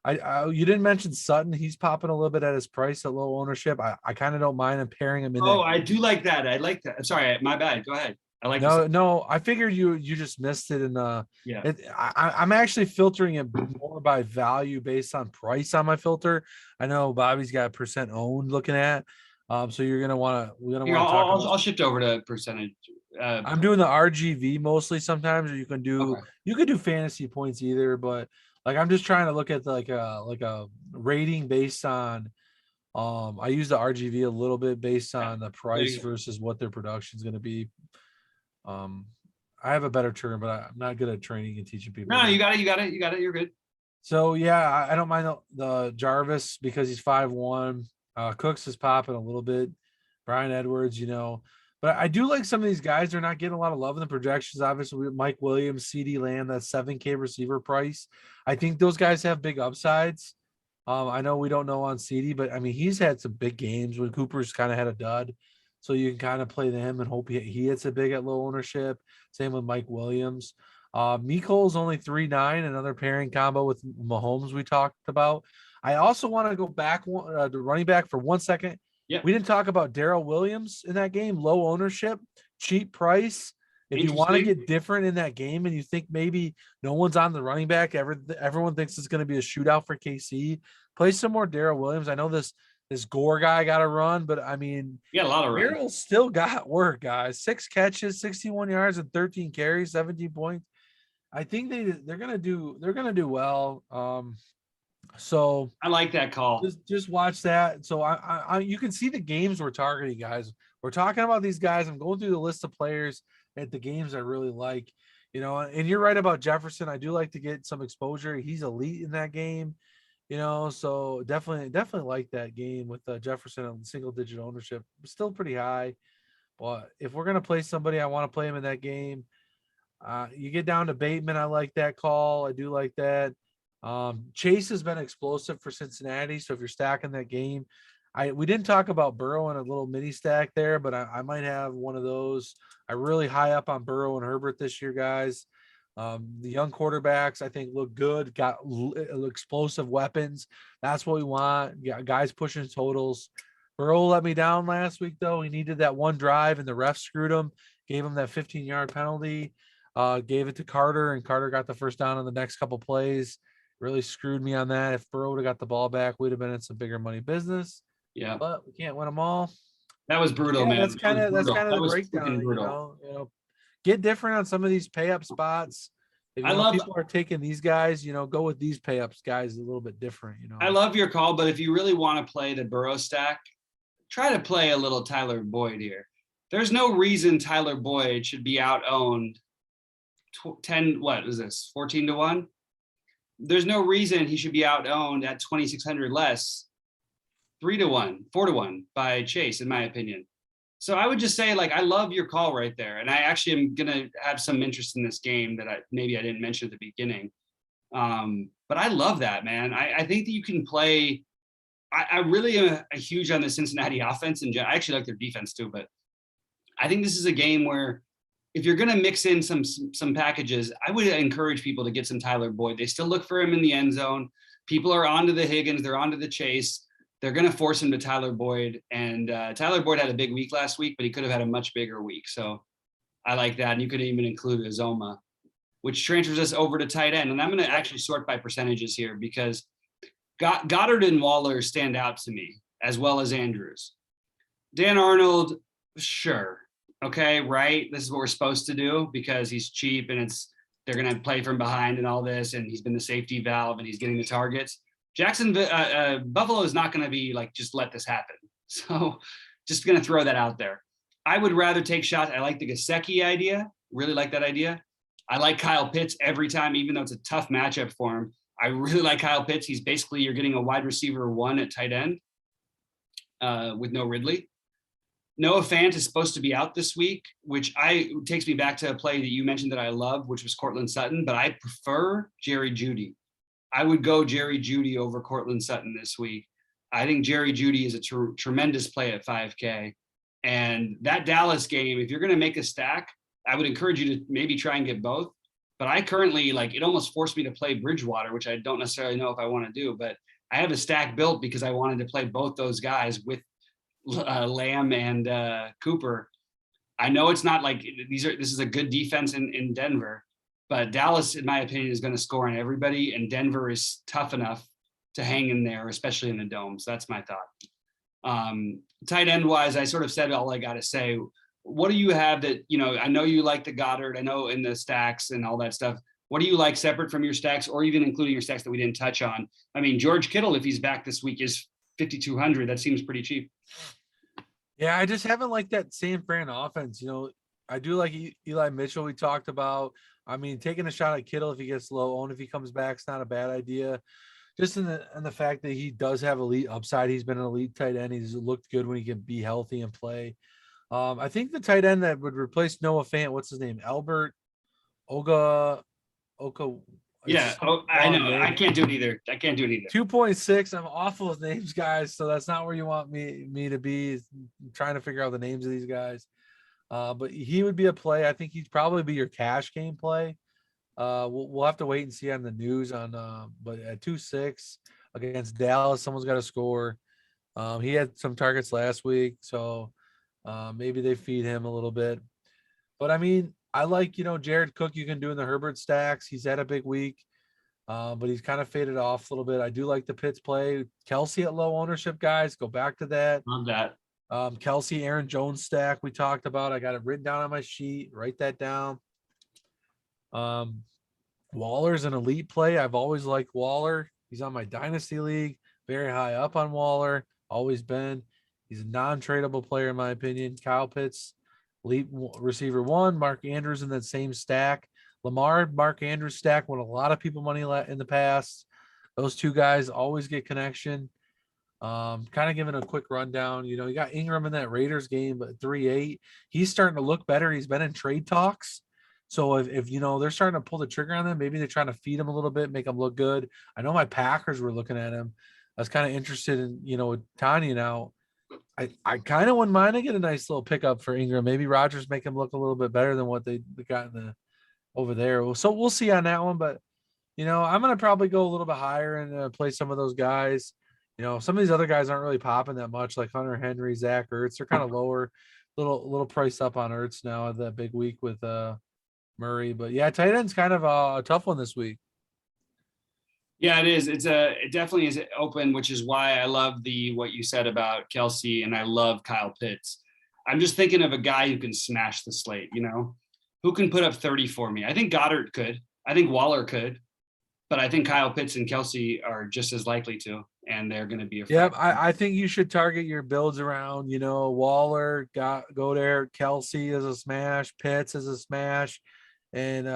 Speaker 2: You didn't mention Sutton. He's popping a little bit at his price at low ownership. I kind of don't mind him pairing him in.
Speaker 1: Oh, I do like that. I like that. Sorry, my bad. Go ahead. I like
Speaker 2: no. I figured you just missed it, and
Speaker 1: yeah.
Speaker 2: I'm actually filtering it more by value based on price on my filter. I know Bobby's got percent owned looking at, so you're gonna want to.
Speaker 1: I'll shift over to percentage.
Speaker 2: I'm doing the RGV mostly sometimes, or you can do fantasy points either, but like I'm just trying to look at like a rating based on. I use the RGV a little bit based on the price versus what their production is going to be. I have a better term, but I'm not good at training and teaching people.
Speaker 1: No, you got it. You're good.
Speaker 2: So yeah, I don't mind the Jarvis because he's 5'1". Cooks is popping a little bit. Bryan Edwards, you know, but I do like some of these guys. They're not getting a lot of love in the projections. Obviously, Mike Williams, CeeDee Lamb, that 7K receiver price. I think those guys have big upsides. I know we don't know on CeeDee, but I mean, he's had some big games when Cooper's kind of had a dud. So you can kind of play him and hope he hits a big at low ownership. Same with Mike Williams. Mecole's only 3.9, another pairing combo with Mahomes we talked about. I also want to go back to running back for 1 second.
Speaker 1: Yeah.
Speaker 2: We didn't talk about Darrell Williams in that game. Low ownership, cheap price. If you want to get different in that game and you think maybe no one's on the running back, everyone thinks it's going to be a shootout for KC, play some more Darrell Williams. I know this this Gore guy got to run, but I mean,
Speaker 1: You got a lot of runs.
Speaker 2: Merrill still got work, guys. 6 catches, 61 yards, and 13 carries, 17 points. I think they're gonna do well. So
Speaker 1: I like that call.
Speaker 2: just watch that. So you can see the games we're targeting, guys. We're talking about these guys. I'm going through the list of players at the games I really like, and you're right about Jefferson. I do like to get some exposure. He's elite in that game, so definitely like that game with Jefferson on single digit ownership. Still pretty high, but if we're gonna play somebody, I want to play him in that game. You get down to Bateman. I like that call. I do like that. Chase has been explosive for Cincinnati. So if you're stacking that game, we didn't talk about Burrow in a little mini stack there, but I might have one of those. I really high up on Burrow and Herbert this year, guys. The young quarterbacks, I think, look good, got explosive weapons. That's what we want. Yeah, guys pushing totals. Burrow let me down last week, though. He needed that one drive, and the ref screwed him, gave him that 15-yard penalty, gave it to Carter, and Carter got the first down on the next couple plays. Really screwed me on that. If Burrow would have got the ball back, we'd have been in some bigger money business.
Speaker 1: Yeah,
Speaker 2: but we can't win them all.
Speaker 1: that was brutal, man.
Speaker 2: That's kind of the breakdown.
Speaker 1: Brutal.
Speaker 2: Get different on some of these pay up spots. If people are taking these guys, go with these pay ups guys a little bit different.
Speaker 1: I love your call, but if you really want to play the Burrow stack, try to play a little Tyler Boyd here. There's no reason Tyler Boyd should be out owned 10. What is this? 14-1. There's no reason he should be out owned at 2,600 less, 3-1, 4-1 by Chase, in my opinion. So I would just say, I love your call right there. And I actually am going to have some interest in this game that I didn't mention at the beginning. But I love that, man. I think that you can play. I really am a huge on the Cincinnati offense. And I actually like their defense too. But I think this is a game where if you're going to mix in some packages, I would encourage people to get some Tyler Boyd. They still look for him in the end zone. People are onto the Higgins. They're onto the Chase. They're going to force him to Tyler Boyd. And Tyler Boyd had a big week last week, but he could have had a much bigger week. So I like that. And you could even include Azoma, which transfers us over to tight end. And I'm going to actually sort by percentages here because Goddard and Waller stand out to me, as well as Andrews. Dan Arnold, sure. Okay, right? This is what we're supposed to do because he's cheap and they're going to play from behind and all this, and he's been the safety valve and he's getting the targets. Buffalo is not going to be just let this happen. So just going to throw that out there. I would rather take shots. I like the Gesicki idea. Really like that idea. I like Kyle Pitts every time, even though it's a tough matchup for him. I really like Kyle Pitts. He's basically, you're getting a wide receiver 1 at tight end with no Ridley. Noah Fant is supposed to be out this week, which takes me back to a play that you mentioned that I love, which was Cortland Sutton, but I prefer Jerry Jeudy. I would go Jerry Jeudy over Cortland Sutton this week. I think Jerry Jeudy is a tremendous play at 5K. And that Dallas game, if you're going to make a stack, I would encourage you to maybe try and get both. But I currently, it almost forced me to play Bridgewater, which I don't necessarily know if I want to do. But I have a stack built because I wanted to play both those guys with Lamb and Cooper. I know it's not this is a good defense in Denver, but Dallas, in my opinion, is going to score on everybody, and Denver is tough enough to hang in there, especially in the dome. So that's my thought. Tight end wise, I sort of said all I got to say. What do you have that, I know you like the Goddard, I know in the stacks and all that stuff. What do you like separate from your stacks or even including your stacks that we didn't touch on? I mean, George Kittle, if he's back this week, is 5,200. That seems pretty cheap.
Speaker 2: Yeah, I just haven't liked that San Fran offense. I do like Eli Mitchell we talked about. I mean, taking a shot at Kittle if he gets low owned, if he comes back, it's not a bad idea. Just in the fact that he does have elite upside. He's been an elite tight end. He's looked good when he can be healthy and play. I think the tight end that would replace Noah Fant, what's his name? Albert Oka.
Speaker 1: Yeah. I know. I can't do it either.
Speaker 2: 2.6. I'm awful with names, guys. So that's not where you want me to be. I'm trying to figure out the names of these guys. But he would be a play. I think he'd probably be your cash game play. We'll have to wait and see on the news but at 2.6 against Dallas, someone's got to score. He had some targets last week, so maybe they feed him a little bit. But I mean, I like, Jared Cook, you can do in the Herbert stacks. He's had a big week. But he's kind of faded off a little bit. I do like the Pitts play. Kelsey at low ownership, guys. Go back to that.
Speaker 1: Love that.
Speaker 2: Kelsey, Aaron Jones stack we talked about. I got it written down on my sheet. Write that down. Waller's an elite play. I've always liked Waller. He's on my dynasty league. Very high up on Waller. Always been. He's a non-tradable player in my opinion. Kyle Pitts, elite receiver 1. Mark Andrews in that same stack. Lamar, Mark Andrews stack won a lot of people money in the past. Those two guys always get connection. Kind of giving a quick rundown. You got Ingram in that Raiders game, but 3-8. He's starting to look better. He's been in trade talks. So if they're starting to pull the trigger on them, maybe they're trying to feed him a little bit, make him look good. I know my Packers were looking at him. I was kind of interested in, with Tanya now. I kind of wouldn't mind to get a nice little pickup for Ingram. Maybe Rodgers make him look a little bit better than what they got over there. So we'll see on that one. But, I'm going to probably go a little bit higher and play some of those guys. Some of these other guys aren't really popping that much, like Hunter Henry, Zach Ertz. They're kind of lower, little price up on Ertz now at that big week with Murray. But yeah, tight end's kind of a tough one this week.
Speaker 1: Yeah, it is. It definitely is open, which is why I love what you said about Kelsey, and I love Kyle Pitts. I'm just thinking of a guy who can smash the slate, who can put up 30 for me. I think Goddard could. I think Waller could. But I think Kyle Pitts and Kelsey are just as likely to, and they're going to be a
Speaker 2: yeah. I think you should target your builds around, Waller, go there. Kelsey is a smash. Pitts is a smash. And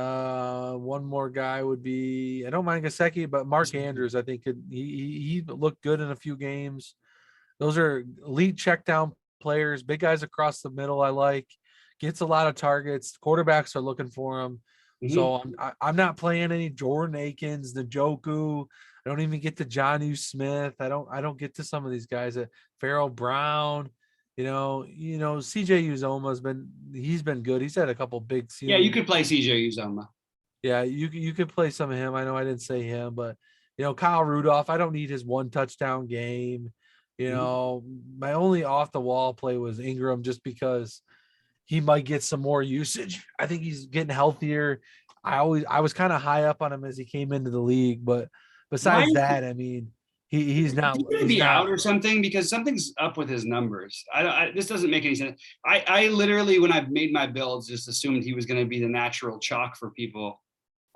Speaker 2: one more guy would be, I don't mind Gesicki, but Mark Andrews, I think he looked good in a few games. Those are elite check down players, big guys across the middle. I like, gets a lot of targets. Quarterbacks are looking for him.
Speaker 1: Mm-hmm.
Speaker 2: So I'm not playing any Jordan Akins, Njoku. I don't even get to Jonnu Smith. I don't get to some of these guys. Farrell Brown. CJ Uzoma he's been good. He's had a couple big
Speaker 1: Yeah, you could play CJ Uzoma.
Speaker 2: Yeah, you could play some of him. I know I didn't say him, but Kyle Rudolph, I don't need his 1 touchdown game. My only off the wall play was Ingram just because he might get some more usage. I think he's getting healthier. I was kind of high up on him as he came into the league, but besides that, I mean, he's not
Speaker 1: going to be out or something because something's up with his numbers. This doesn't make any sense. I literally, when I've made my builds, just assumed he was going to be the natural chalk for people.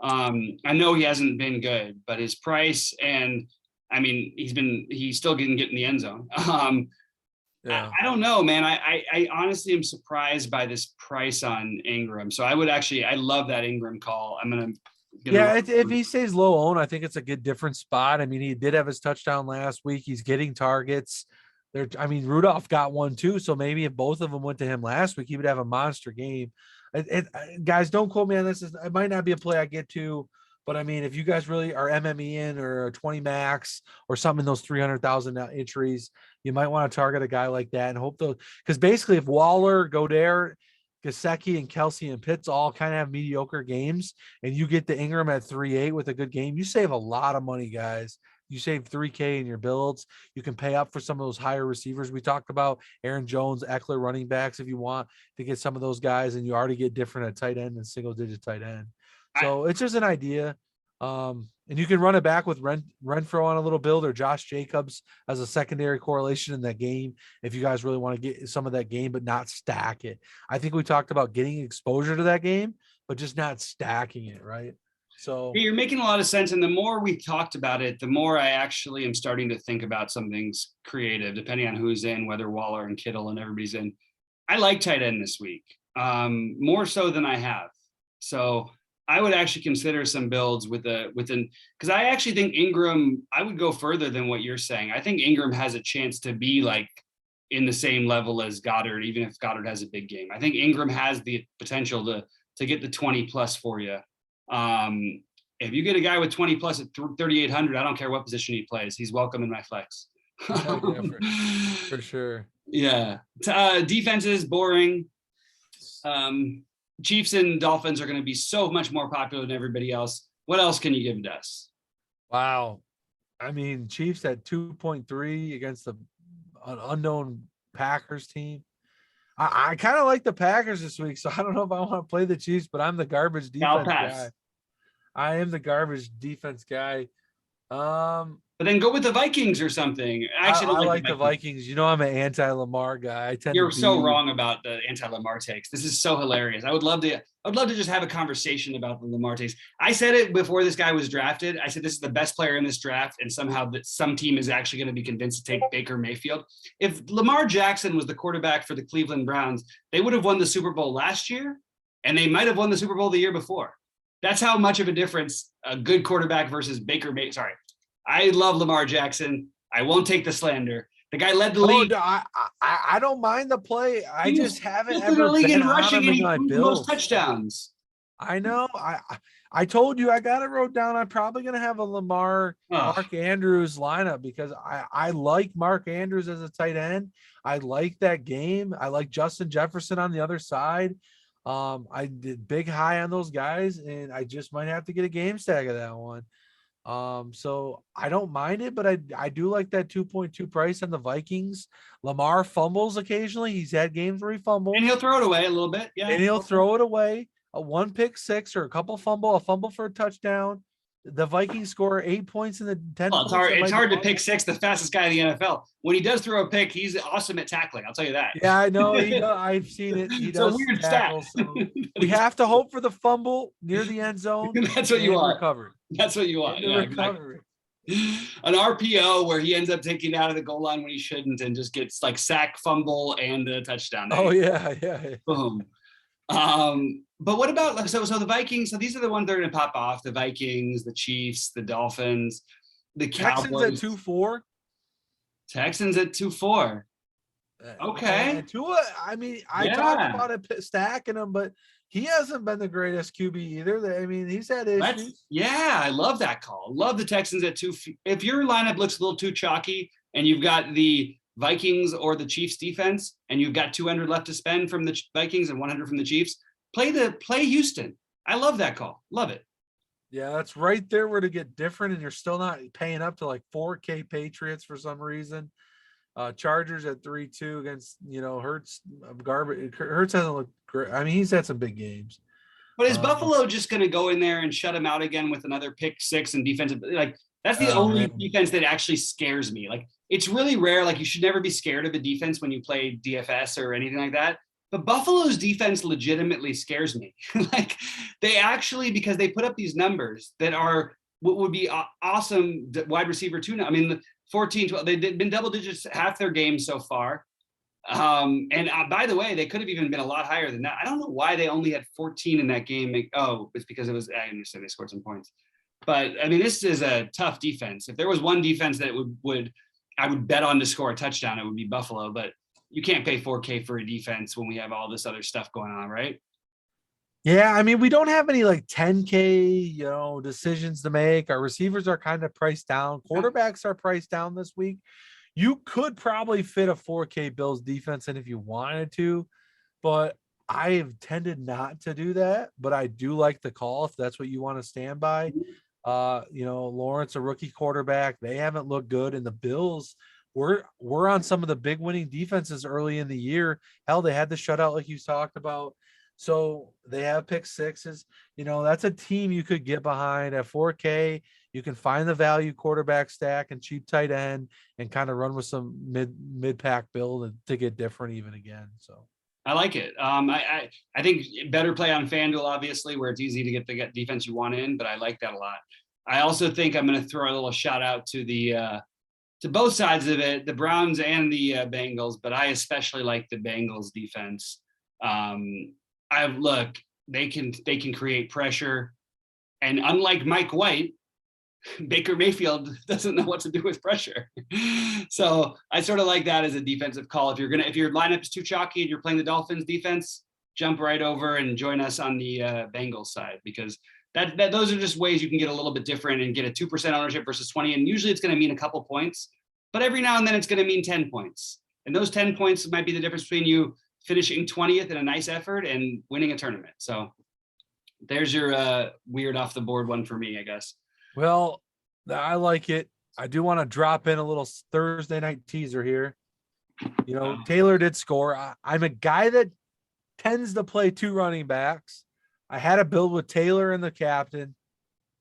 Speaker 1: I know he hasn't been good, but his price and I mean, he's still getting in the end zone. Yeah. I don't know, man. I honestly am surprised by this price on Ingram. So I love that Ingram call. I'm going to.
Speaker 2: If he stays low owned, I think it's a good different spot. I mean, he did have his touchdown last week. He's getting targets. Rudolph got one too. So maybe if both of them went to him last week, he would have a monster game. Guys, don't quote me on this. It might not be a play I get to, but I mean, if you guys really are MME in or 20 max or something in those 300,000 entries, you might want to target a guy like that and hope because basically if Waller, Godare, Gesicki, and Kelsey and Pitts all kind of have mediocre games and you get the Ingram at 3.8 with a good game, you save a lot of money, guys. You save $3K in your builds. You can pay up for some of those higher receivers we talked about, Aaron Jones, Eckler, running backs, if you want to get some of those guys, and you already get different at tight end and single-digit tight end. So it's just an idea. And you can run it back with Renfro on a little build or Josh Jacobs as a secondary correlation in that game if you guys really want to get some of that game but not stack it. I think we talked about getting exposure to that game, but just not stacking it, right? So
Speaker 1: you're making a lot of sense. And the more we talked about it, the more I actually am starting to think about some things creative, depending on who's in, whether Waller and Kittle and everybody's in. I like tight end this week, more so than I have. So I would actually consider some builds because I actually think Ingram, I would go further than what you're saying. I think Ingram has a chance to be like in the same level as Goddard, even if Goddard has a big game. I think Ingram has the potential to get the 20 plus for you. If you get a guy with 20 plus at 3,800, I don't care what position he plays. He's welcome in my flex.
Speaker 2: for sure.
Speaker 1: Yeah. Defenses, boring. Chiefs and Dolphins are going to be so much more popular than everybody else. What else can you give to us?
Speaker 2: Wow. I mean, Chiefs at 2.3 against an unknown Packers team. I kind of like the Packers this week, so I don't know if I want to play the Chiefs, but I'm the garbage defense guy. I am the garbage defense guy.
Speaker 1: But then go with the Vikings or something. I actually
Speaker 2: I
Speaker 1: don't like
Speaker 2: like
Speaker 1: the
Speaker 2: the
Speaker 1: Vikings.
Speaker 2: Vikings. You know, I'm an anti-Lamar guy. I tend to
Speaker 1: You're so
Speaker 2: be.
Speaker 1: wrong about the anti-Lamar takes. This is so hilarious. I would love to just have a conversation about the Lamar takes. I said it before this guy was drafted. I said this is the best player in this draft, and somehow that some team is actually going to be convinced to take Baker Mayfield. If Lamar Jackson was the quarterback for the Cleveland Browns, they would have won the Super Bowl last year, and they might have won the Super Bowl the year before. That's how much of a difference a good quarterback versus Baker Mayfield. Sorry, I love Lamar Jackson. I won't take the slander. The guy led the
Speaker 2: Oh,
Speaker 1: league.
Speaker 2: I don't mind the play. I
Speaker 1: He
Speaker 2: just
Speaker 1: was
Speaker 2: haven't
Speaker 1: fifth in the
Speaker 2: ever
Speaker 1: league
Speaker 2: been
Speaker 1: in
Speaker 2: on
Speaker 1: rushing,
Speaker 2: him
Speaker 1: and
Speaker 2: in
Speaker 1: he
Speaker 2: my
Speaker 1: threw the most
Speaker 2: Bills.
Speaker 1: touchdowns.
Speaker 2: I know. I told you I got it wrote down. I'm probably gonna have a Lamar
Speaker 1: Oh,
Speaker 2: Mark Andrews lineup because I like Mark Andrews as a tight end. I like that game. I like Justin Jefferson on the other side. I did big high on those guys, and I just might have to get a game stack of that one. So I don't mind it, but I do like that 2.2 price on the Vikings. Lamar fumbles occasionally. He's had games where he
Speaker 1: and
Speaker 2: fumbles
Speaker 1: he'll throw it away a little bit. Yeah.
Speaker 2: and he'll throw it away. A one pick six or a fumble for a touchdown. The Vikings score 8 points in the 10
Speaker 1: Well, it's
Speaker 2: points
Speaker 1: hard.
Speaker 2: that
Speaker 1: It's
Speaker 2: might
Speaker 1: hard to
Speaker 2: come.
Speaker 1: pick six, the fastest guy in the NFL. When he does throw a pick, he's awesome at tackling. I'll tell you that.
Speaker 2: Yeah, I know he does. I've seen it. He
Speaker 1: It's a
Speaker 2: does
Speaker 1: weird stat.
Speaker 2: tackle. So we have to hope for the fumble near the end zone
Speaker 1: That's what you
Speaker 2: and
Speaker 1: want.
Speaker 2: recovery.
Speaker 1: That's what you want.
Speaker 2: And the
Speaker 1: Yeah, exactly.
Speaker 2: recovery.
Speaker 1: An RPO where he ends up taking it out of the goal line when he shouldn't, and just gets like sack, fumble, and a touchdown.
Speaker 2: Oh yeah.
Speaker 1: Boom. But what about so the Vikings? So these are the ones that are going to pop off: the Vikings, the Chiefs, the Dolphins, the
Speaker 2: Texans at
Speaker 1: Cowboys,
Speaker 2: 2-4.
Speaker 1: Texans at 2-4. Okay,
Speaker 2: And Tua, I mean, I talked
Speaker 1: yeah,
Speaker 2: about it stacking him, but he hasn't been the greatest QB either. I mean, he's had issues.
Speaker 1: yeah. I love that call. Love the Texans at 2. If your lineup looks a little too chalky, and you've got the Vikings or the Chiefs defense, and you've got 200 left to spend from the Vikings and 100 from the Chiefs, play Houston. I love that call. Love it.
Speaker 2: Yeah, that's right there where to get different, and you're still not paying up to like 4K Patriots for some reason. Chargers at 3-2 against Hurts garbage. Hurts hasn't looked great. I mean, he's had some big games.
Speaker 1: But is Buffalo just going to go in there and shut him out again with another pick six and defensive? Like that's the only defense that actually scares me. Like it's really rare. Like you should never be scared of a defense when you play DFS or anything like that. But Buffalo's defense legitimately scares me. Like they actually, because they put up these numbers that are what would be awesome wide receiver too. I mean, 14, 12, they've been double digits half their games so far. And by the way, they could have even been a lot higher than that. I don't know why they only had 14 in that game. Oh, it's because I understand they scored some points. But I mean, this is a tough defense. If there was one defense that I would bet on to score a touchdown, it would be Buffalo. But you can't pay 4K for a defense when we have all this other stuff going on, right?
Speaker 2: Yeah, I mean, we don't have any like 10K, decisions to make. Our receivers are kind of priced down. Quarterbacks are priced down this week. You could probably fit a 4K Bills defense in if you wanted to, but I have tended not to do that. But I do like the call if that's what you want to stand by. Lawrence, a rookie quarterback, they haven't looked good, and the Bills we're on some of the big winning defenses early in the year. Hell, they had the shutout like you talked about. So they have pick sixes. That's a team you could get behind at 4K. You can find the value quarterback stack and cheap tight end and kind of run with some mid pack build to get different even again. So
Speaker 1: I like it. I think better play on FanDuel, obviously, where it's easy to get the defense you want in, but I like that a lot. I also think I'm going to throw a little shout out to to both sides of it, the Browns and the Bengals, but I especially like the Bengals defense. They can create pressure, and unlike Mike White, Baker Mayfield doesn't know what to do with pressure. So I sort of like that as a defensive call. If your lineup is too chalky and you're playing the Dolphins defense, jump right over and join us on the Bengals side, because that those are just ways you can get a little bit different and get a 2% ownership versus 20. And usually it's going to mean a couple points, but every now and then it's going to mean 10 points. And those 10 points might be the difference between you finishing 20th in a nice effort and winning a tournament. So there's your weird off the board one for me, I guess.
Speaker 2: Well, I like it. I do want to drop in a little Thursday night teaser here. Taylor did score. I'm a guy that tends to play two running backs. I had a build with Taylor and the captain.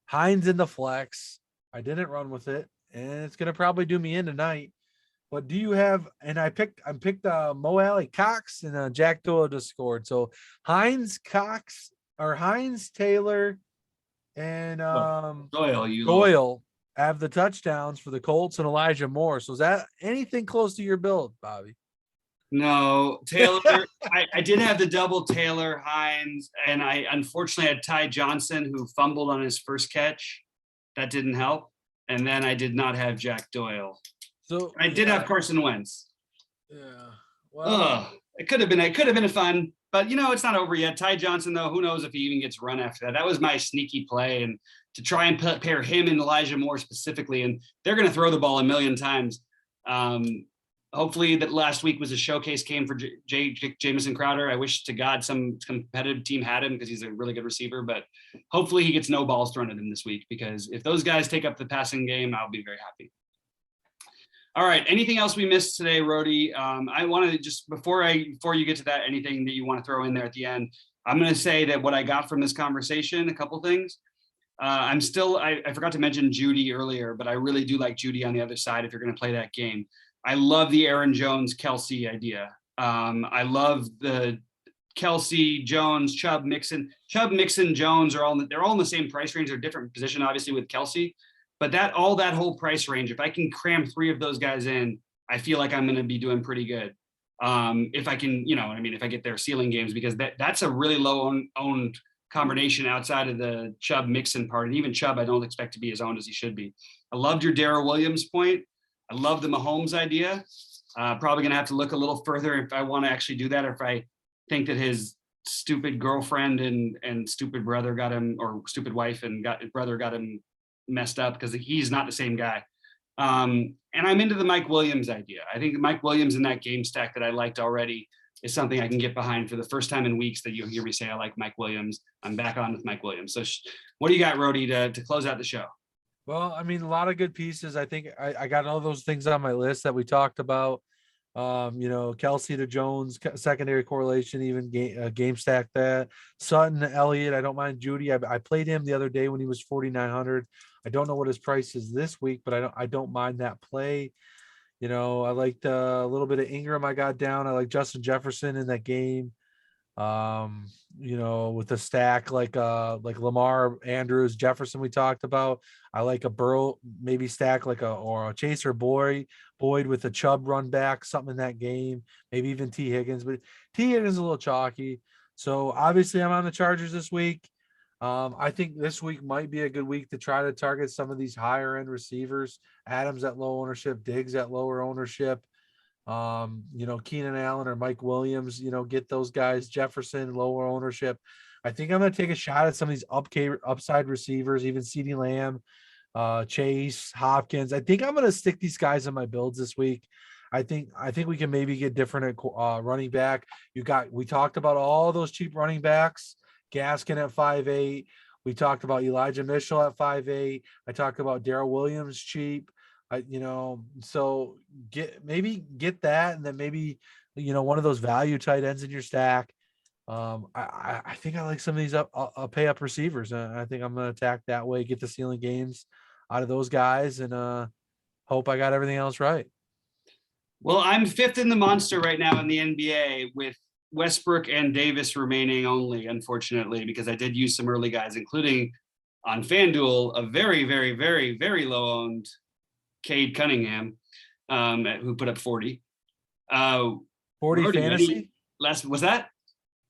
Speaker 2: Hines in the flex. I didn't run with it, and it's gonna probably do me in tonight. But do you have? And I picked Mo Alley Cox and Jack Doyle just scored. So Hines, Cox, or Hines, Taylor, and
Speaker 1: Doyle,
Speaker 2: Doyle have the touchdowns for the Colts and Elijah Moore. So is that anything close to your build, Bobby?
Speaker 1: No, Taylor. I did have the double Taylor Hines, and I unfortunately had Ty Johnson, who fumbled on his first catch. That didn't help. And then I did not have Jack Doyle.
Speaker 2: So
Speaker 1: I did have Carson Wentz.
Speaker 2: Yeah. Well,
Speaker 1: It could have been a fun, but it's not over yet. Ty Johnson, though, who knows if he even gets run after that. That was my sneaky play, and to try and pair him and Elijah Moore specifically, and they're going to throw the ball a million times. Hopefully that last week was a showcase game for Jamison Crowder. I wish to God some competitive team had him because he's a really good receiver, but hopefully he gets no balls thrown at him this week, because if those guys take up the passing game, I'll be very happy. All right. Anything else we missed today, Rohde? I want to just, before you get to that, anything that you want to throw in there at the end, I'm going to say that what I got from this conversation, a couple things. I forgot to mention Judy earlier, but I really do like Judy on the other side if you're going to play that game. I love the Aaron Jones Kelsey idea. I love the Kelsey, Jones, Chubb, Mixon, Jones they're all in the same price range. They're different position, obviously, with Kelsey, but that whole price range, if I can cram 3 of those guys in, I feel like I'm going to be doing pretty good. If I can, if I get their ceiling games, because that's a really low owned combination outside of the Chubb Mixon part. And even Chubb, I don't expect to be as owned as he should be. I loved your Darrell Williams point. I love the Mahomes idea. Probably going to have to look a little further if I want to actually do that, or if I think that his stupid girlfriend and stupid brother got him, or stupid wife and brother got him messed up, because he's not the same guy. And I'm into the Mike Williams idea. I think Mike Williams in that game stack that I liked already is something I can get behind for the first time in weeks that you'll hear me say I like Mike Williams. I'm back on with Mike Williams. So what do you got, Rohde, to close out the show?
Speaker 2: Well, I mean, a lot of good pieces. I think I got all those things on my list that we talked about. Kelsey to Jones, secondary correlation, even game stack that. Sutton, Elliott, I don't mind Judy. I played him the other day when he was 4,900. I don't know what his price is this week, but I don't mind that play. I liked a little bit of Ingram I got down. I like Justin Jefferson in that game. With the stack like Lamar, Andrews, Jefferson we talked about. I like a Burrow maybe stack or a Chaser Boyd with a Chubb run back, something in that game, maybe even T. Higgins, but T. Higgins is a little chalky. So obviously I'm on the Chargers this week. I think this week might be a good week to try to target some of these higher end receivers. Adams at low ownership, Diggs at lower ownership. Keenan Allen or Mike Williams, get those guys. Jefferson, lower ownership. I think I'm going to take a shot at some of these upside receivers, even CeeDee Lamb, Chase, Hopkins. I think I'm going to stick these guys in my builds this week. I think we can maybe get different at running back. We talked about all those cheap running backs. Gaskin at 5'8". We talked about Elijah Mitchell at 5'8". I talked about Darrell Williams cheap. So get that, and then maybe one of those value tight ends in your stack. I think I like some of these pay up receivers, and I think I'm going to attack that way, get the ceiling games out of those guys, and hope I got everything else right.
Speaker 1: Well, I'm 5th in the monster right now in the NBA with Westbrook and Davis remaining only, unfortunately, because I did use some early guys, including on FanDuel, a very, very, very, very low owned Cade Cunningham, who put up 40.
Speaker 2: 40 fantasy?
Speaker 1: Was that?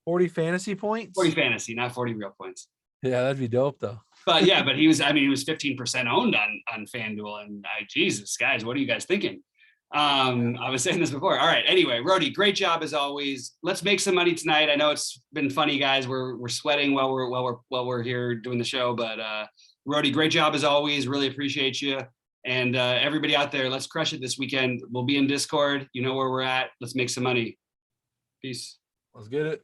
Speaker 2: 40 fantasy points?
Speaker 1: 40 fantasy, not 40 real points.
Speaker 2: Yeah, that'd be dope though.
Speaker 1: But he was 15% owned on FanDuel, and Jesus, guys, what are you guys thinking? I was saying this before. All right. Anyway, Rohde, great job as always. Let's make some money tonight. I know it's been funny, guys. We're sweating while we're here doing the show, but Rohde, great job as always. Really appreciate you. And everybody out there, let's crush it this weekend. We'll be in Discord. You know where we're at. Let's make some money. Peace.
Speaker 2: Let's get it.